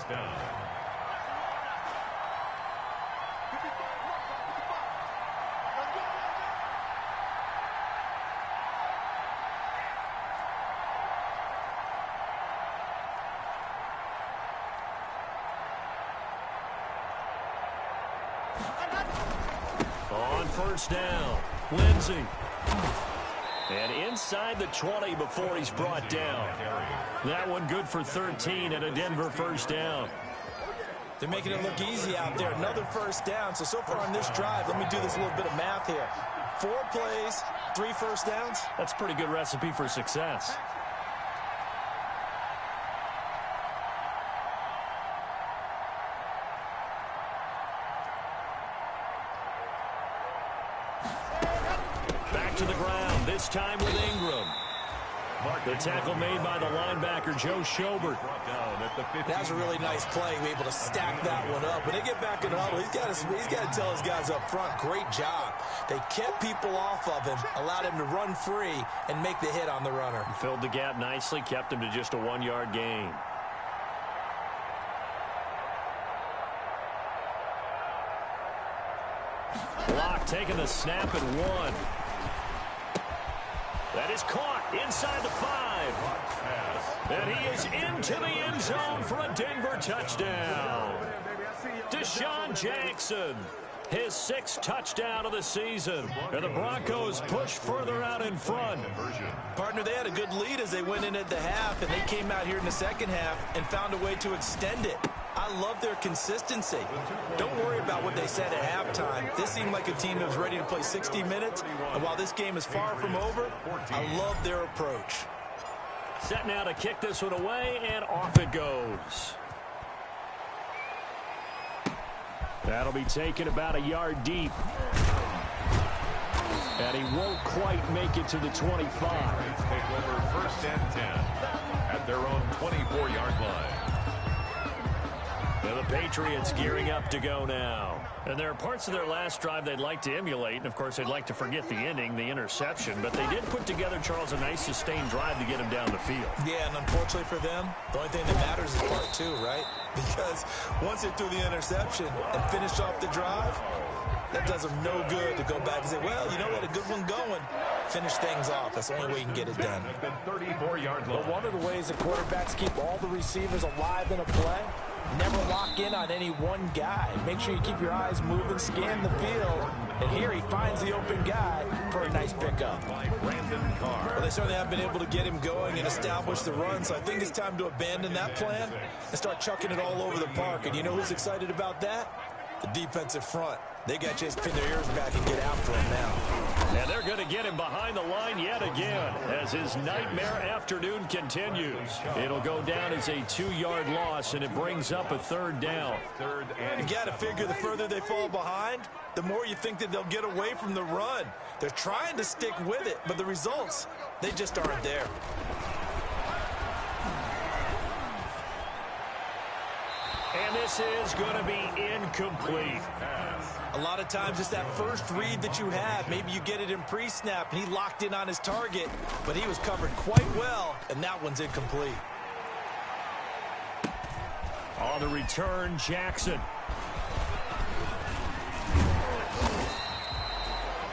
On first down, Lindsay. And inside the 20 before he's brought down. That one good for 13 and a Denver first down. They're making it look easy out there. Another first down. So far on this drive, let me do this little bit of math here. 4 plays, 3 first downs. That's a pretty good recipe for success. Back to the ground, this time with Ingram. The tackle made by the linebacker, Joe Schobert. That was a really nice play. We're able to stack that one up. When they get back in the huddle, he's got to tell his guys up front, great job. They kept people off of him, allowed him to run free, and make the hit on the runner. Filled the gap nicely, kept him to just a 1-yard gain. Locke taking the snap and 1. That is caught inside the 5. And he is into the end zone for a Denver touchdown. Deshaun Jackson, his 6th touchdown of the season. And the Broncos push further out in front. Partner, they had a good lead as they went in at the half, and they came out here in the second half and found a way to extend it. I love their consistency. Don't worry about what they said at halftime. This seemed like a team that was ready to play 60 minutes. And while this game is far from over, I love their approach. Set now to kick this one away, and off it goes. That'll be taken about a yard deep. And he won't quite make it to the 25. Take over first and 10 at their own 24-yard line. And the Patriots gearing up to go now. And there are parts of their last drive they'd like to emulate. And, of course, they'd like to forget the ending, the interception. But they did put together, Charles, a nice sustained drive to get him down the field. Yeah, and unfortunately for them, the only thing that matters is part 2, right? Because once they threw the interception and finished off the drive, that does them no good to go back and say, well, you know what, a good one going. Finish things off. That's the only way you can get it done. At the 34-yard line. But one of the ways the quarterbacks keep all the receivers alive in a play, never lock in on any one guy. Make sure you keep your eyes moving, scan the field. And here he finds the open guy for a nice pickup. Well, they certainly have been able to get him going and establish the run, so I think it's time to abandon that plan and start chucking it all over the park. And you know who's excited about that? The defensive front. They got a chance to pin their ears back and get after him now. And they're going to get him behind the line yet again as his nightmare afternoon continues. It'll go down as a 2-yard loss, and it brings up a 3rd down. You got to figure the further they fall behind, the more you think that they'll get away from the run. They're trying to stick with it, but the results, they just aren't there. And this is going to be incomplete. A lot of times it's that first read that you have. Maybe you get it in pre-snap, and he locked in on his target, but he was covered quite well, and that one's incomplete. On the return, Jackson.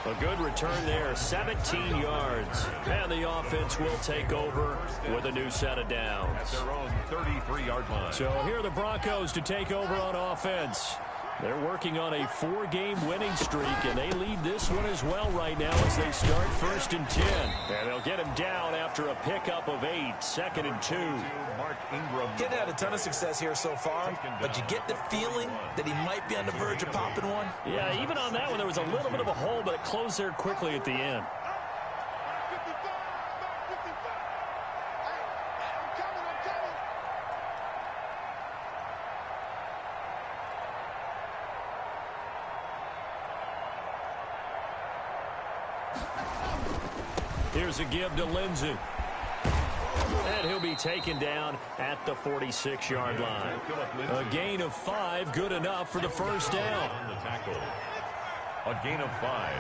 A good return there, 17 yards. And the offense will take over with a new set of downs. At their own 33-yard line. So here are the Broncos to take over on offense. They're working on a 4-game winning streak, and they lead this one as well right now as they start 1st and 10. And they'll get him down after a pickup of 8, 2nd and 2. Getting had a ton of success here so far, but you get the feeling that he might be on the verge of popping one. Yeah, even on that one, there was a little bit of a hole, but it closed there quickly at the end. Here's a give to Lindsey. And he'll be taken down at the 46-yard line. A gain of 5, good enough for the first down. On the tackle. A gain of 5.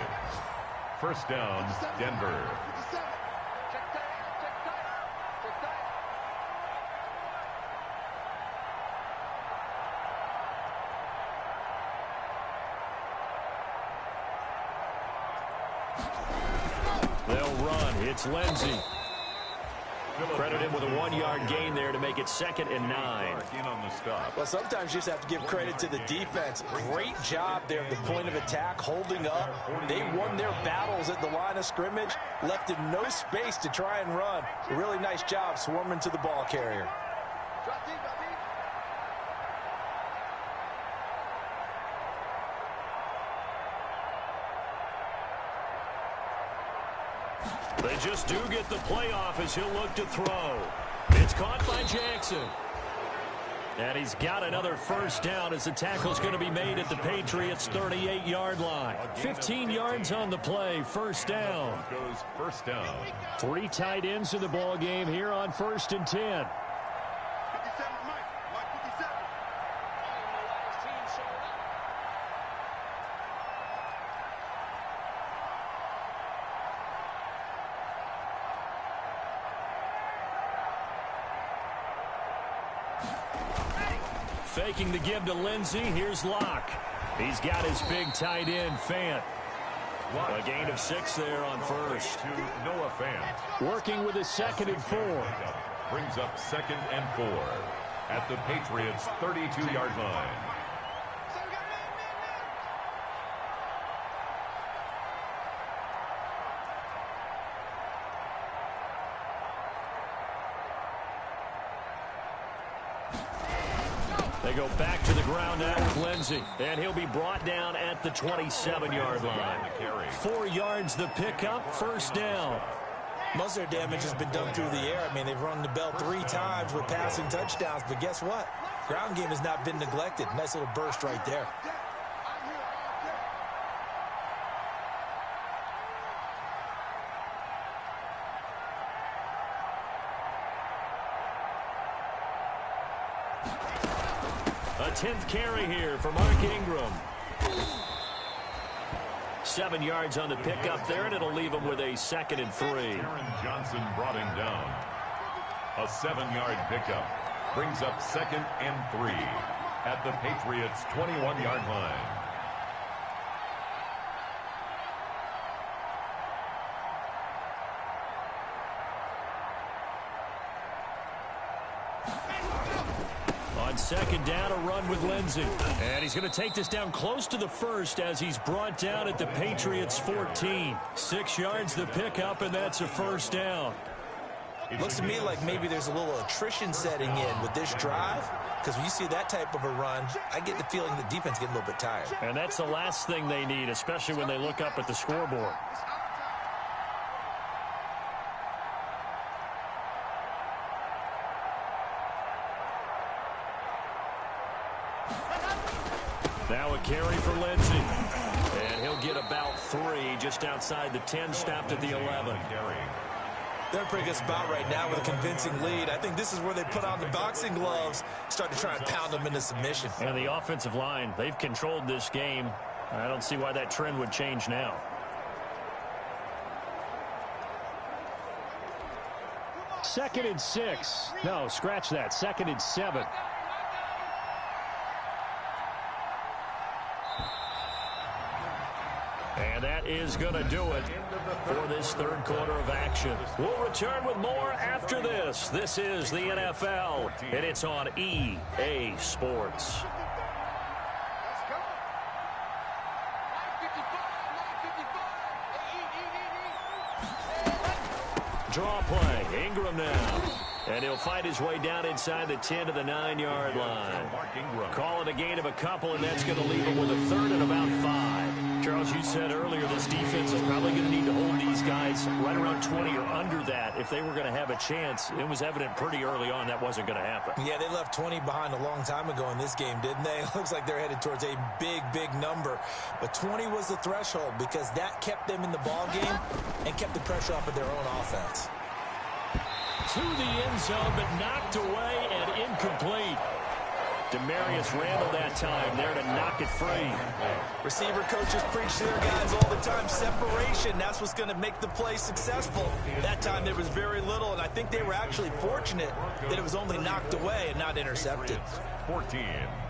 First down, Denver. They'll run. It's Lindsey. Credit him with a 1-yard gain there to make it 2nd and 9. On the stop. Well, sometimes you just have to give credit to the defense. Great job there at the point of attack, holding up. They won their battles at the line of scrimmage, left him no space to try and run. A really nice job swarming to the ball carrier. They just do get the playoff as he'll look to throw. It's caught by Jackson. And he's got another first down as the tackle's going to be made at the Patriots' 38-yard line. 15 yards on the play, first down. First down. 3 tight ends in the ball game here on 1st and 10. Faking the give to Lindsey. Here's Locke. He's got his big tight end, Fant. A gain of 6 there on first. To Noah Fant. Working with his 2nd and 4. Brings up 2nd and 4 at the Patriots' 32-yard line. They go back to the ground now with Lindsey. And he'll be brought down at the 27-yard line. 4 yards the pickup, first down. Most of their damage has been done through the air. I mean, they've run the bell 3 times with passing touchdowns. But guess what? Ground game has not been neglected. Nice little burst right there. A 10th carry here for Mark Ingram. 7 yards on the pickup there, and it'll leave him with a 2nd and 3. Aaron Johnson brought him down. A 7-yard pickup brings up 2nd and 3 at the Patriots' 21-yard line. On 2nd down, a run with Lindsey. And he's going to take this down close to the first as he's brought down at the Patriots' 14. 6 yards the pickup, and that's a first down. Looks to me like maybe there's a little attrition setting in with this drive, because when you see that type of a run, I get the feeling the defense getting a little bit tired. And that's the last thing they need, especially when they look up at the scoreboard. Now a carry for Lindsey. And he'll get about 3 just outside the 10, stopped at the 11. They're in a pretty good spot right now with a convincing lead. I think this is where they put on the boxing gloves, start to try and pound them into submission. And the offensive line, they've controlled this game. I don't see why that trend would change now. Second and 6. No, scratch that. 2nd and 7. And that is going to do it for this 3rd quarter of action. We'll return with more after this. This is the NFL, and it's on EA Sports. Let's go. Draw play. Ingram now. And he'll fight his way down inside the 10 to the 9-yard line. Call it a gain of a couple, and that's going to leave him with a third and about 5. Charles, you said earlier this defense is probably going to need to hold these guys right around 20 or under that if they were going to have a chance. It was evident pretty early on that wasn't going to happen. Yeah, they left 20 behind a long time ago in this game, didn't they? It looks like they're headed towards a big, big number. But 20 was the threshold because that kept them in the ball game and kept the pressure off of their own offense. To the end zone, but knocked away and incomplete. Demarius Randall that time there to knock it free. Receiver coaches preach to their guys all the time. Separation, that's what's going to make the play successful. That time there was very little, and I think they were actually fortunate that it was only knocked away and not intercepted. 14.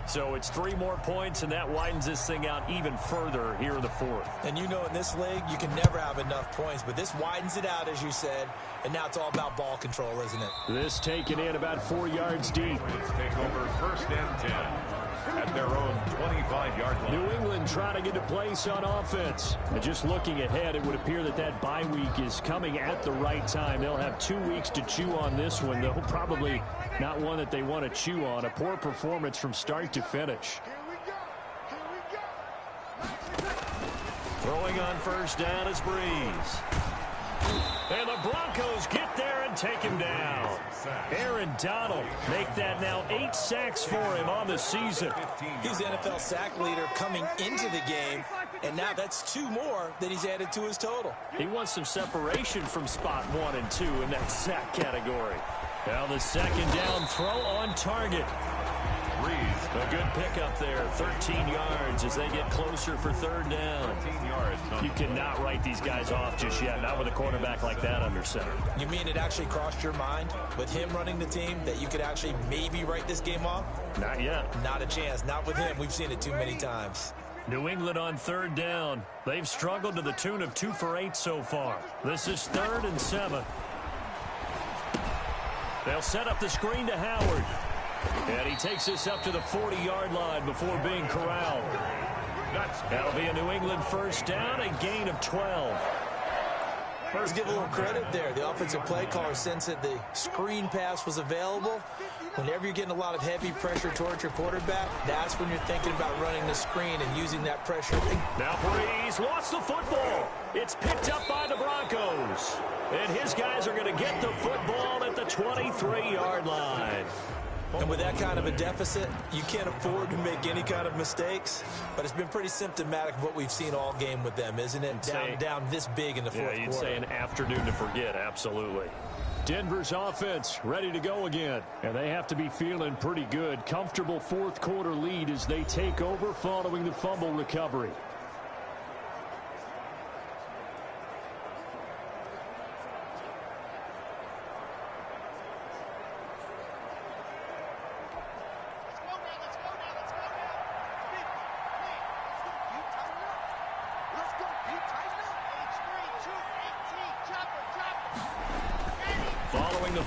So it's 3 more points, and that widens this thing out even further here in the 4th. And you know in this league, you can never have enough points, but this widens it out, as you said, and now it's all about ball control, isn't it? This taken in about 4 yards deep. Let's take over 1st and 10 at their own 25-yard line. New England trying to get a place on offense. And just looking ahead, it would appear that that bye week is coming at the right time. They'll have 2 weeks to chew on this one, though probably not one that they want to chew on. A poor performance from start to finish. Throwing on 1st down is Breeze. And the Broncos get there and take him down. Aaron Donald make that now 8 sacks for him on the season. He's the NFL sack leader coming into the game, and now that's 2 more that he's added to his total. He wants some separation from spot 1 and 2 in that sack category. Now the 2nd down throw on target. A good pickup there, 13 yards as they get closer for 3rd down. 13 yards. You cannot write these guys off just yet, not with a quarterback like that under center. You mean it actually crossed your mind with him running the team that you could actually maybe write this game off? Not yet. Not a chance. Not with him. We've seen it too many times. New England on 3rd down. They've struggled to the tune of 2 for 8 so far. This is 3rd and 7. They'll set up the screen to Howard. And he takes this up to the 40-yard line before being corralled. That'll be a New England 1st down, a gain of 12. Let's give a little credit there. The offensive play caller sensed that the screen pass was available. Whenever you're getting a lot of heavy pressure towards your quarterback, that's when you're thinking about running the screen and using that pressure. Now Breeze lost the football. It's picked up by the Broncos. And his guys are going to get the football at the 23-yard line. And with that kind of a deficit, you can't afford to make any kind of mistakes. But it's been pretty symptomatic of what we've seen all game with them, isn't it? Down this big in the 4th quarter. Yeah, you'd say an afternoon to forget, absolutely. Denver's offense ready to go again. And they have to be feeling pretty good. Comfortable 4th quarter lead as they take over following the fumble recovery.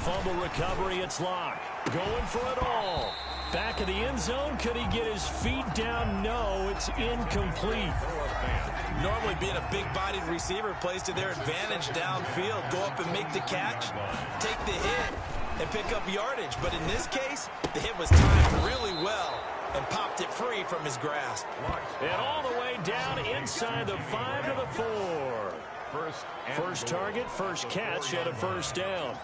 Fumble recovery, it's Locke. Going for it all. Back of the end zone, could he get his feet down? No, it's incomplete. Normally being a big-bodied receiver plays to their advantage downfield. Go up and make the catch, take the hit, and pick up yardage. But in this case, the hit was timed really well and popped it free from his grasp. And all the way down inside the 5 to the 4. First target, first catch at a 1st down.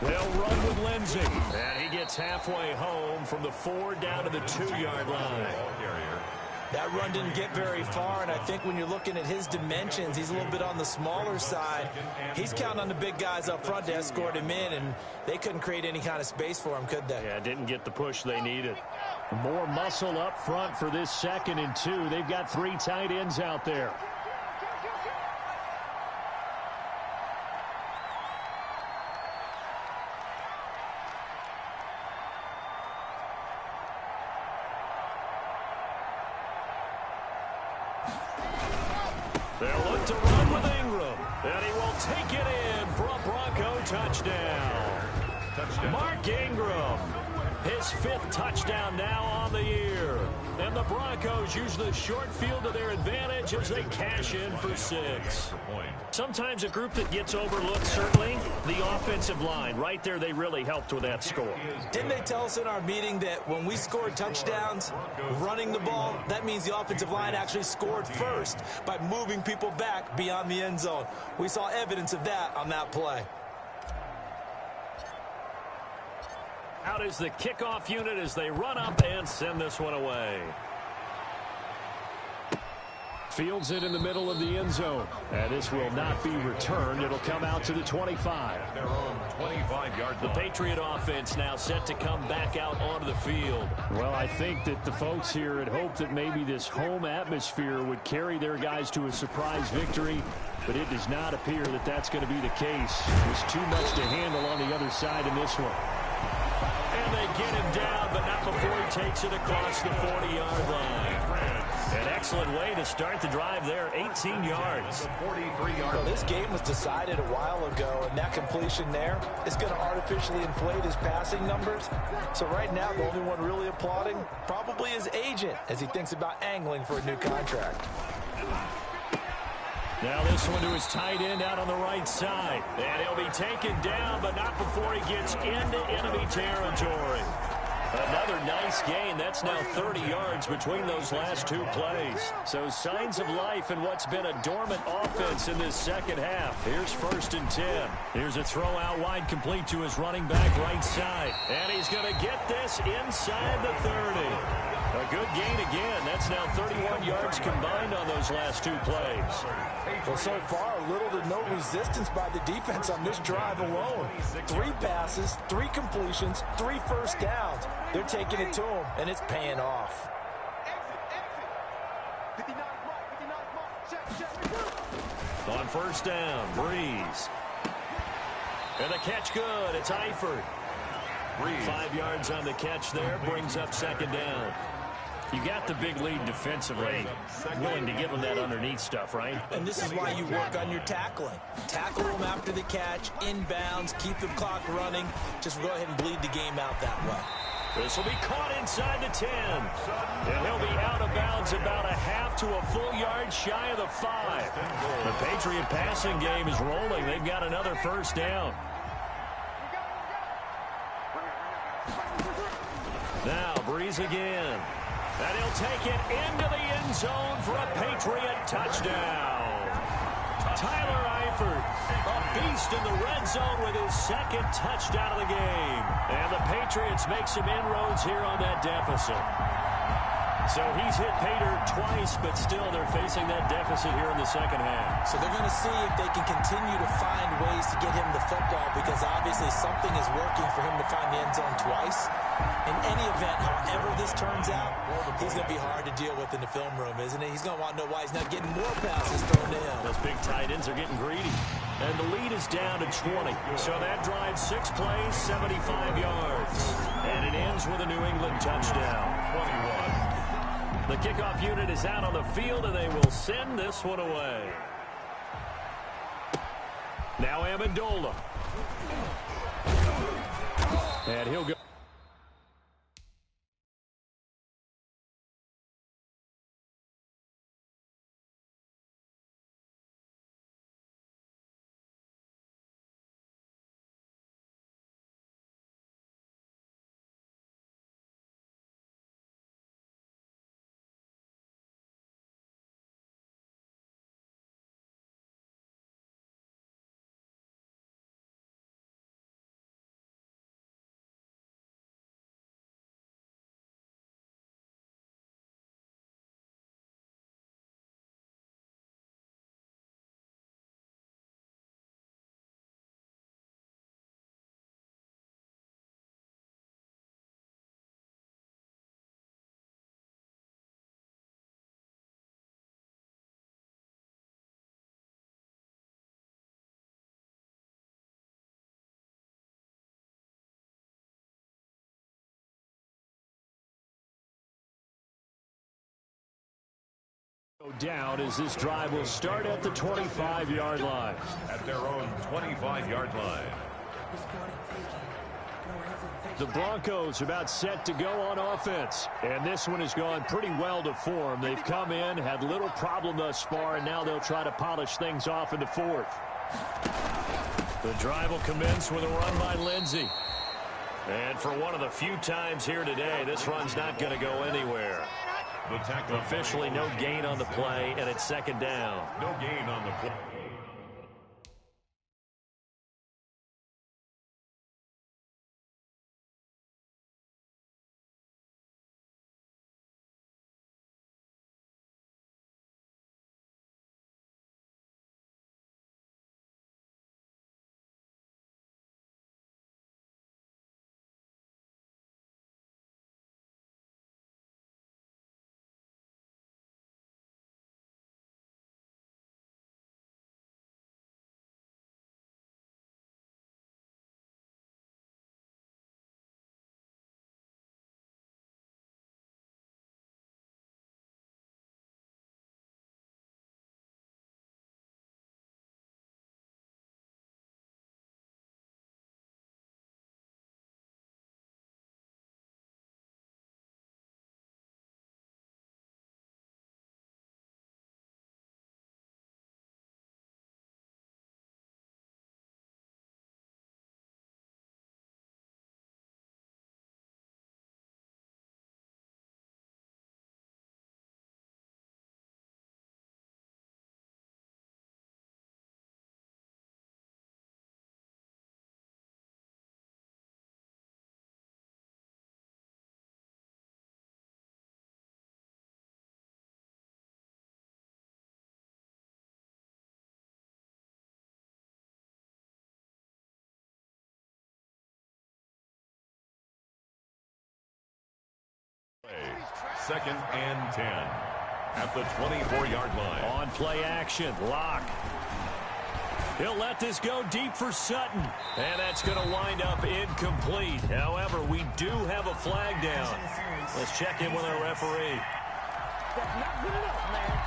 They'll run with Lindsey. And he gets halfway home from the 4 down to the 2-yard line. That run didn't get very far, and I think when you're looking at his dimensions, he's a little bit on the smaller side. He's counting on the big guys up front to escort him in, and they couldn't create any kind of space for him, could they? Yeah, didn't get the push they needed. More muscle up front for this 2nd and 2. They've got 3 tight ends out there. to run with Ingram. And he will take it in for a Bronco touchdown. Mark Ingram, his 5th touchdown now on the year. And the Broncos use the short field to their advantage as they cash in for 6. Sometimes a group that gets overlooked, certainly, the offensive line. Right there, they really helped with that score. Didn't they tell us in our meeting that when we scored touchdowns running the ball, that means the offensive line actually scored first by moving people back beyond the end zone? We saw evidence of that on that play. Out is the kickoff unit as they run up and send this one away. Fields it in the middle of the end zone. And this will not be returned. It'll come out to the 25. Their own 25-yard The Patriot offense now set to come back out onto the field. Well, I think that the folks here had hoped that maybe this home atmosphere would carry their guys to a surprise victory, but it does not appear that that's going to be the case. There's too much to handle on the other side in this one. And they get him down, but not before he takes it across the 40-yard line. An excellent way to start the drive there, 18 yards. Well, this game was decided a while ago, and that completion there is going to artificially inflate his passing numbers. So right now, the only one really applauding probably his agent as he thinks about angling for a new contract. Now this one to his tight end out on the right side. And he'll be taken down, but not before he gets into enemy territory. Another nice gain. That's now 30 yards between those last 2 plays. So signs of life in what's been a dormant offense in this second half. Here's 1st and 10. Here's a throw out wide complete to his running back right side. And he's going to get this inside the 30. A good gain again. That's now 31 yards combined on those last 2 plays. Well, so far, little to no resistance by the defense on this drive alone. 3 passes, 3 completions, 3 first downs. They're taking it to him, and it's paying off. On 1st down, Breeze. And the catch good. It's Eifert. 5 yards on the catch there. Brings up 2nd down. You got the big lead defensively. Willing to give them that underneath stuff, right? And this is why you work on your tackling. Tackle them after the catch, inbounds, keep the clock running. Just go ahead and bleed the game out that way. This will be caught inside the 10. And he'll be out of bounds about a half to a full yard shy of the 5. The Patriot passing game is rolling. They've got another 1st down. Now Breeze again. And he'll take it into the end zone for a Patriot touchdown. Tyler Eifert, a beast in the red zone with his 2nd touchdown of the game. And the Patriots make some inroads here on that deficit. So he's hit Pater twice, but still they're facing that deficit here in the second half. So they're going to see if they can continue to find ways to get him the football, because obviously something is working for him to find the end zone twice. In any event, however this turns out, he's going to be hard to deal with in the film room, isn't he? He's going to want to know why he's not getting more passes thrown to him. Those big tight ends are getting greedy. And the lead is down to 20. So that drives 6 plays, 75 yards. And it ends with a New England touchdown. 21. The kickoff unit is out on the field, and they will send this one away. Now Amendola. And he'll go. Down as this drive will start at the 25-yard line. At their own 25-yard line. The Broncos about set to go on offense. And this one has gone pretty well to form. They've come in, had little problem thus far, and now they'll try to polish things off in the fourth. The drive will commence with a run by Lindsey. And for one of the few times here today, this run's not going to go anywhere. Officially no gain on the play, and it's second down. No gain on the play. Second and 10 at the 24-yard line. On play action, Locke. He'll let this go deep for Sutton. And that's going to wind up incomplete. However, we do have a flag down. Let's check in with our referee. That's not good enough, man.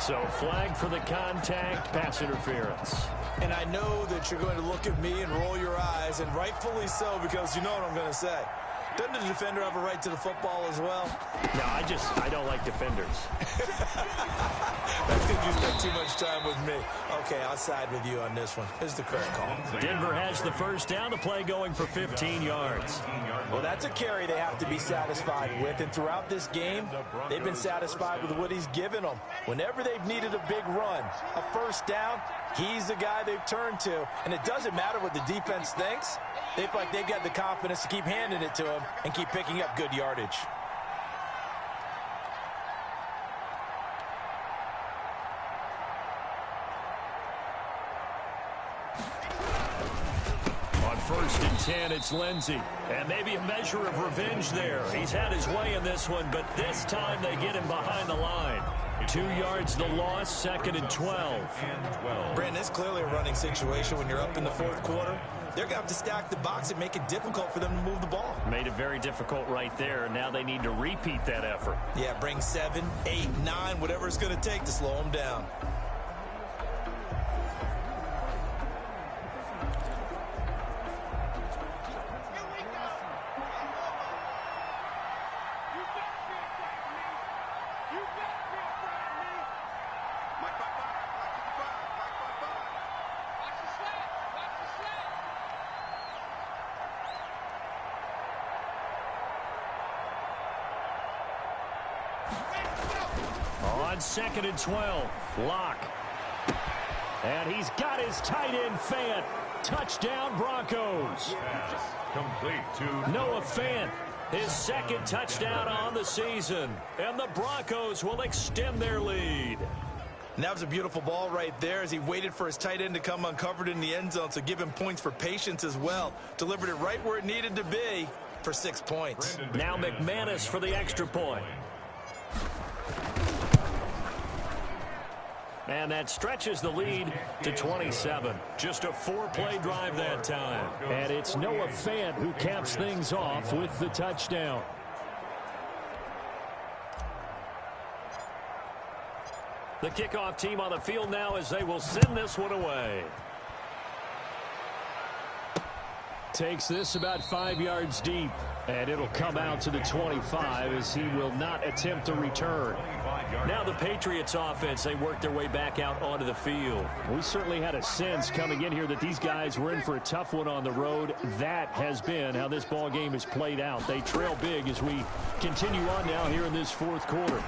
So flag for the contact, pass interference. And I know that you're going to look at me and roll your eyes, and rightfully so, because you know what I'm going to say. Doesn't the defender have a right to the football as well? No, I don't like defenders. That's because you spent too much time with me. Okay, I'll side with you on this one. Here's the correct call. Denver has the first down. The play going for 15 yards. Well, that's a carry they have to be satisfied with. And throughout this game, they've been satisfied with what he's given them. Whenever they've needed a big run, a first down, he's the guy they've turned to. And it doesn't matter what the defense thinks. They feel like they've got the confidence to keep handing it to him and keep picking up good yardage. On first and 10, it's Lindsey. And maybe a measure of revenge there. He's had his way in this one, but this time they get him behind the line. 2 yards the loss, second and 12. Brandon, it's clearly a running situation when you're up in the fourth quarter. They're going to have to stack the box and make it difficult for them to move the ball. Made it very difficult right there. Now they need to repeat that effort. Yeah, bring 7, 8, 9, whatever it's going to take to slow them down. On second and 12, Locke. And he's got his tight end Fant. Touchdown Broncos. Pass complete to Noah Fant, his second touchdown on the season. And the Broncos will extend their lead. And that was a beautiful ball right there as he waited for his tight end to come uncovered in the end zone, so give him points for patience as well. Delivered it right where it needed to be for 6 points. Now McManus for the extra point. And that stretches the lead to 27. Just a 4-play drive that time. And it's Noah Fant who caps things off with the touchdown. The kickoff team on the field now as they will send this one away. Takes this about 5 yards deep, and it'll come out to the 25 as he will not attempt to return. Now the Patriots offense, they work their way back out onto the field. We certainly had a sense coming in here that these guys were in for a tough one on the road. That has been how this ball game has played out. They trail big as we continue on now here in this fourth quarter.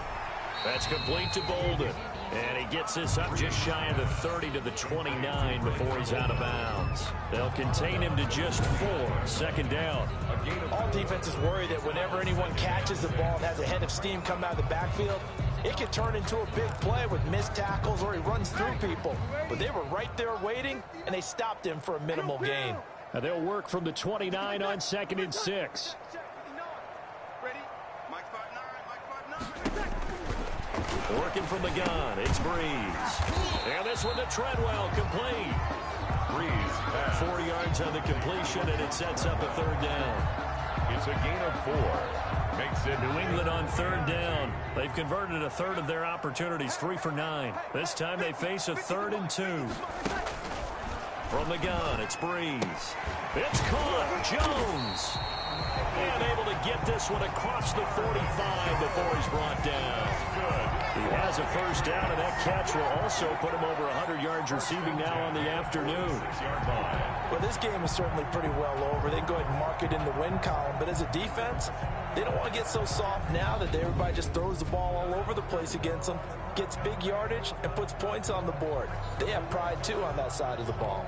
That's complete to Bolden. And he gets this up just shy of the 30 to the 29 before he's out of bounds. They'll contain him to just 4. Second down. All defenses worry that whenever anyone catches the ball and has a head of steam come out of the backfield, it can turn into a big play with missed tackles or he runs through people. But they were right there waiting, and they stopped him for a minimal gain. Now they'll work from the 29 on 2nd and 6. Working from the gun, it's Breeze. And this one to Treadwell, complete. Breeze pass. 4 yards on the completion, and it sets up a 3rd down. It's a gain of 4. Makes it New England on 3rd down. They've converted a third of their opportunities, 3 for 9. This time they face a 3rd and 2. From the gun, it's Breeze. It's caught, Jones. And able to get this one across the 45 before he's brought down. He has a 1st down, and that catch will also put him over 100 yards receiving now on the afternoon. 6-yard line. Well, this game is certainly pretty well over. They can go ahead and mark it in the win column. But as a defense, they don't want to get so soft now that everybody just throws the ball all over the place against them, gets big yardage, and puts points on the board. They have pride, too, on that side of the ball.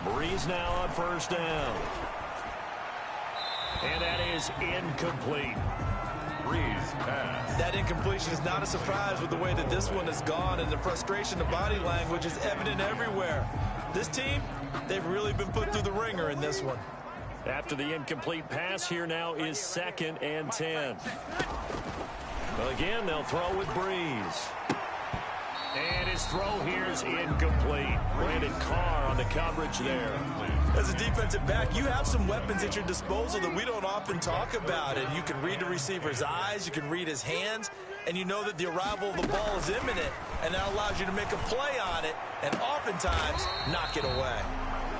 Breeze now on 1st down. And that is incomplete. Breeze pass. That incompletion is not a surprise with the way that this one has gone, and the frustration of body language is evident everywhere. This team, they've really been put through the ringer in this one. After the incomplete pass, here now is 2nd and 10. Again, they'll throw with Breeze. And his throw here is incomplete. Brandon Carr on the coverage there. As a defensive back, you have some weapons at your disposal that we don't often talk about. And you can read the receiver's eyes, you can read his hands, and you know that the arrival of the ball is imminent. And that allows you to make a play on it and oftentimes knock it away.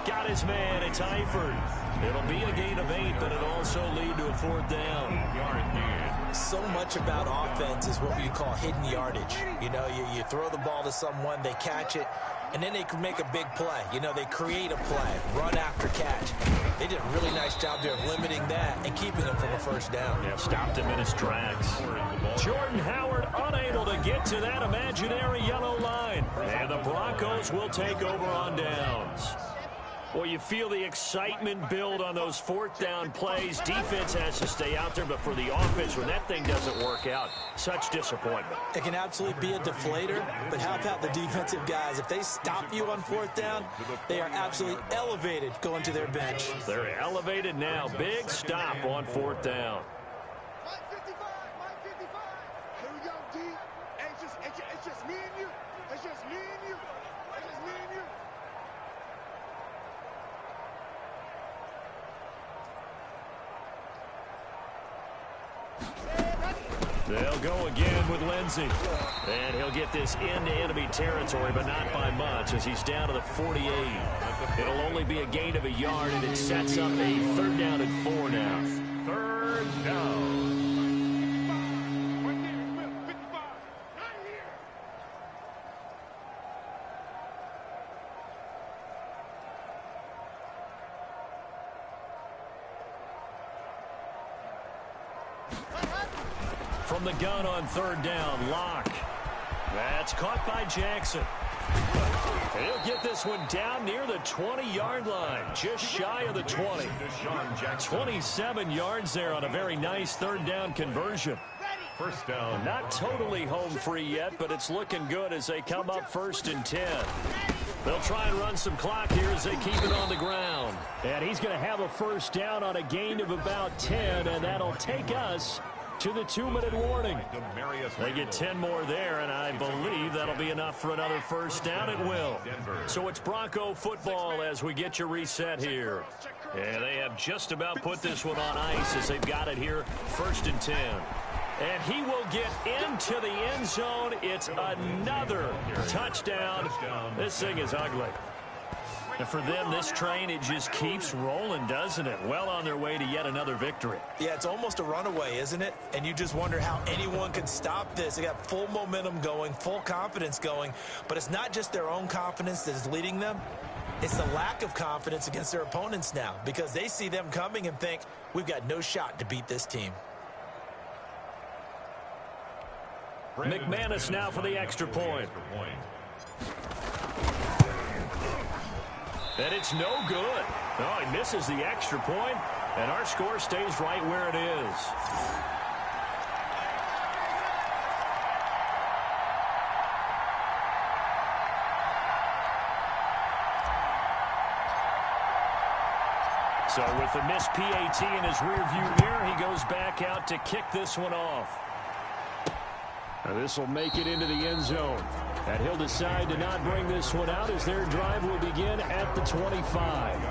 Got his man, it's Eifert. It'll be a gain of 8, but it'll also lead to a 4th down. 8-yard gain. So much about offense is what we call hidden yardage. You know, you throw the ball to someone, they catch it, and then they can make a big play. You know, they create a play, run after catch. They did a really nice job there of limiting that and keeping him from a 1st down. Yeah, stopped him in his tracks. Jordan Howard unable to get to that imaginary yellow line. And the Broncos will take over on downs. Well, you feel the excitement build on those 4th down plays. Defense has to stay out there, but for the offense, when that thing doesn't work out, such disappointment. It can absolutely be a deflator, but how about the defensive guys? If they stop you on 4th down, they are absolutely elevated going to their bench. They're elevated now. Big stop on 4th down. It's just me and you. It's just me and you. It's just me and you. They'll go again with Lindsey. And he'll get this into enemy territory, but not by much as he's down to the 48. It'll only be a gain of 1 yard, and it sets up a 3rd down and 4 now. 3rd down. From the gun on 3rd down, Locke. That's caught by Jackson. And he'll get this one down near the 20-yard line, just shy of the 20. 27 yards there on a very nice 3rd down conversion. 1st down. Not totally home free yet, but it's looking good as they come up 1st and 10. They'll try and run some clock here as they keep it on the ground. And he's going to have a first down on a gain of about 10, and that'll take us to the 2-minute warning. They get 10 more there, and I believe that'll be enough for another first down. It will. So it's Bronco football as we get you reset here. Yeah, they have just about put this one on ice as they've got it here, 1st and 10. And he will get into the end zone. It's another touchdown. This thing is ugly. And for them, this train, it just keeps rolling, doesn't it? Well on their way to yet another victory. Yeah, it's almost a runaway, isn't it? And you just wonder how anyone can stop this. They got full momentum going, full confidence going. But it's not just their own confidence that is leading them. It's the lack of confidence against their opponents now because they see them coming and think, we've got no shot to beat this team. McManus now for the extra point. And it's no good. Oh, he misses the extra point, and our score stays right where it is. So with the missed PAT in his rearview mirror, he goes back out to kick this one off. Now this will make it into the end zone. And he'll decide to not bring this one out as their drive will begin at the 25.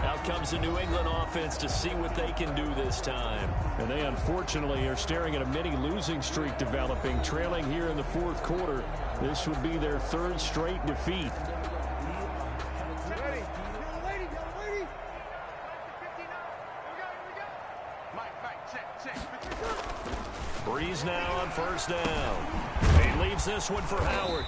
Out comes the New England offense to see what they can do this time. And they unfortunately are staring at a mini losing streak developing, trailing here in the 4th quarter. This would be their 3rd straight defeat. Breeze now on 1st down. He leaves this one for Howard.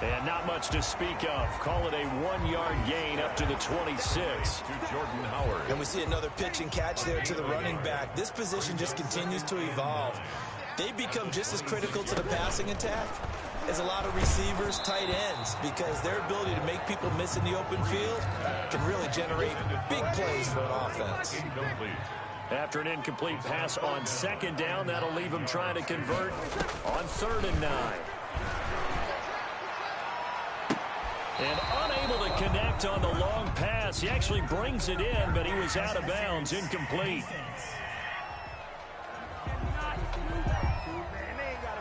And not much to speak of. Call it a 1-yard gain up to the 26. To Jordan Howard. And we see another pitch and catch there to the running back. This position just continues to evolve. They become just as critical to the passing attack as a lot of receivers, tight ends, because their ability to make people miss in the open field can really generate big plays for an offense. After an incomplete pass on 2nd down, that'll leave him trying to convert on 3rd and 9. And unable to connect on the long pass. He actually brings it in, but he was out of bounds, incomplete.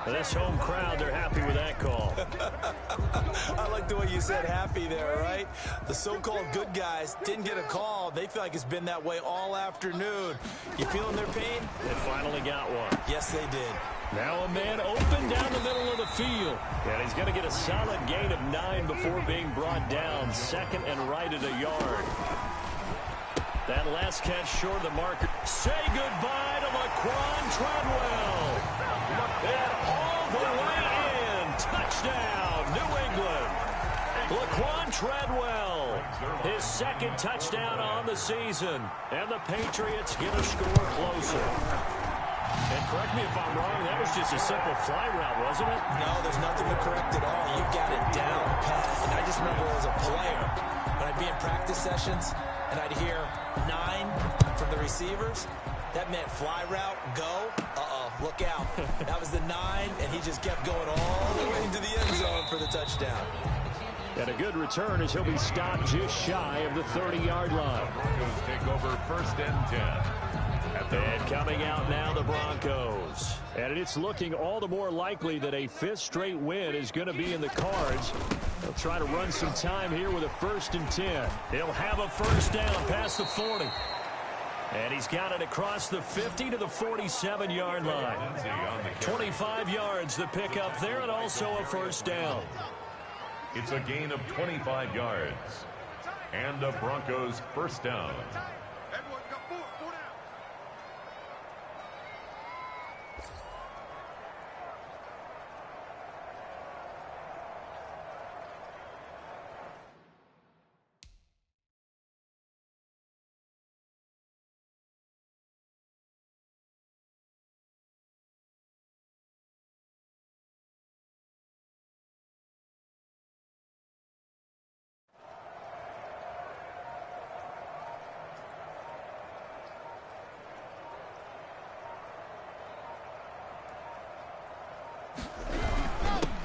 This home crowd, they're happy with that call. I like the way you said happy there, right? The so-called good guys didn't get a call. They feel like it's been that way all afternoon. You feeling their pain? They finally got one. Yes, they did. Now a man open down the middle of the field. And he's going to get a solid gain of 9 before being brought down. 2nd and right at a yard. That last catch short of the marker. Say goodbye to Laquan Treadwell. And all the way in. Touchdown, New England. Laquan Treadwell. His 2nd touchdown on the season. And the Patriots get a score closer. And correct me if I'm wrong, that was just a simple fly route, wasn't it? No, there's nothing to correct at all. You got it down pat. And I just remember as a player, when I'd be in practice sessions, and I'd hear 9 from the receivers, that meant fly route, go, look out. That was the 9, and he just kept going all the way into the end zone for the touchdown. And a good return as he'll be stopped just shy of the 30-yard line. Broncos take over 1st and 10. And coming out now, the Broncos. And it's looking all the more likely that a 5th straight win is going to be in the cards. They'll try to run some time here with a 1st and 10. He'll have a first down past the 40. And he's got it across the 50 to the 47-yard line. 25 yards the pick up there, and also a first down. It's a gain of 25 yards. And a Broncos first down.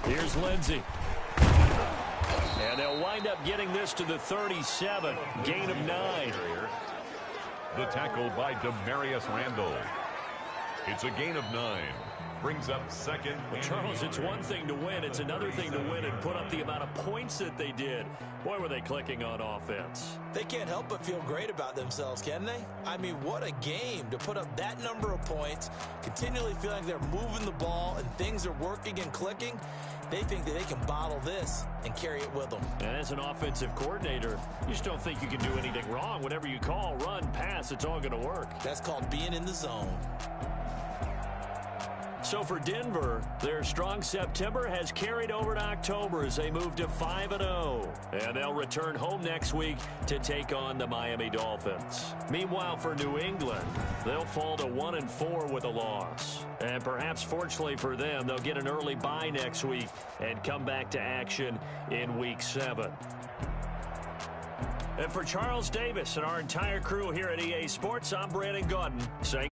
Here's Lindsey. And they'll wind up getting this to the 37. Gain of 9. The tackle by Demarius Randall. It's a gain of 9. Brings up second. Well, Charles, it's one thing to win. It's another thing to win and put up the amount of points that they did. Boy, were they clicking on offense. They can't help but feel great about themselves, can they? I mean, what a game to put up that number of points, continually feeling like they're moving the ball and things are working and clicking. They think that they can bottle this and carry it with them. And as an offensive coordinator, you just don't think you can do anything wrong. Whatever you call, run, pass, it's all going to work. That's called being in the zone. So for Denver, their strong September has carried over to October as they move to 5-0. And they'll return home next week to take on the Miami Dolphins. Meanwhile, for New England, they'll fall to 1-4 with a loss. And perhaps fortunately for them, they'll get an early bye next week and come back to action in Week 7. And for Charles Davis and our entire crew here at EA Sports, I'm Brandon Gaudin saying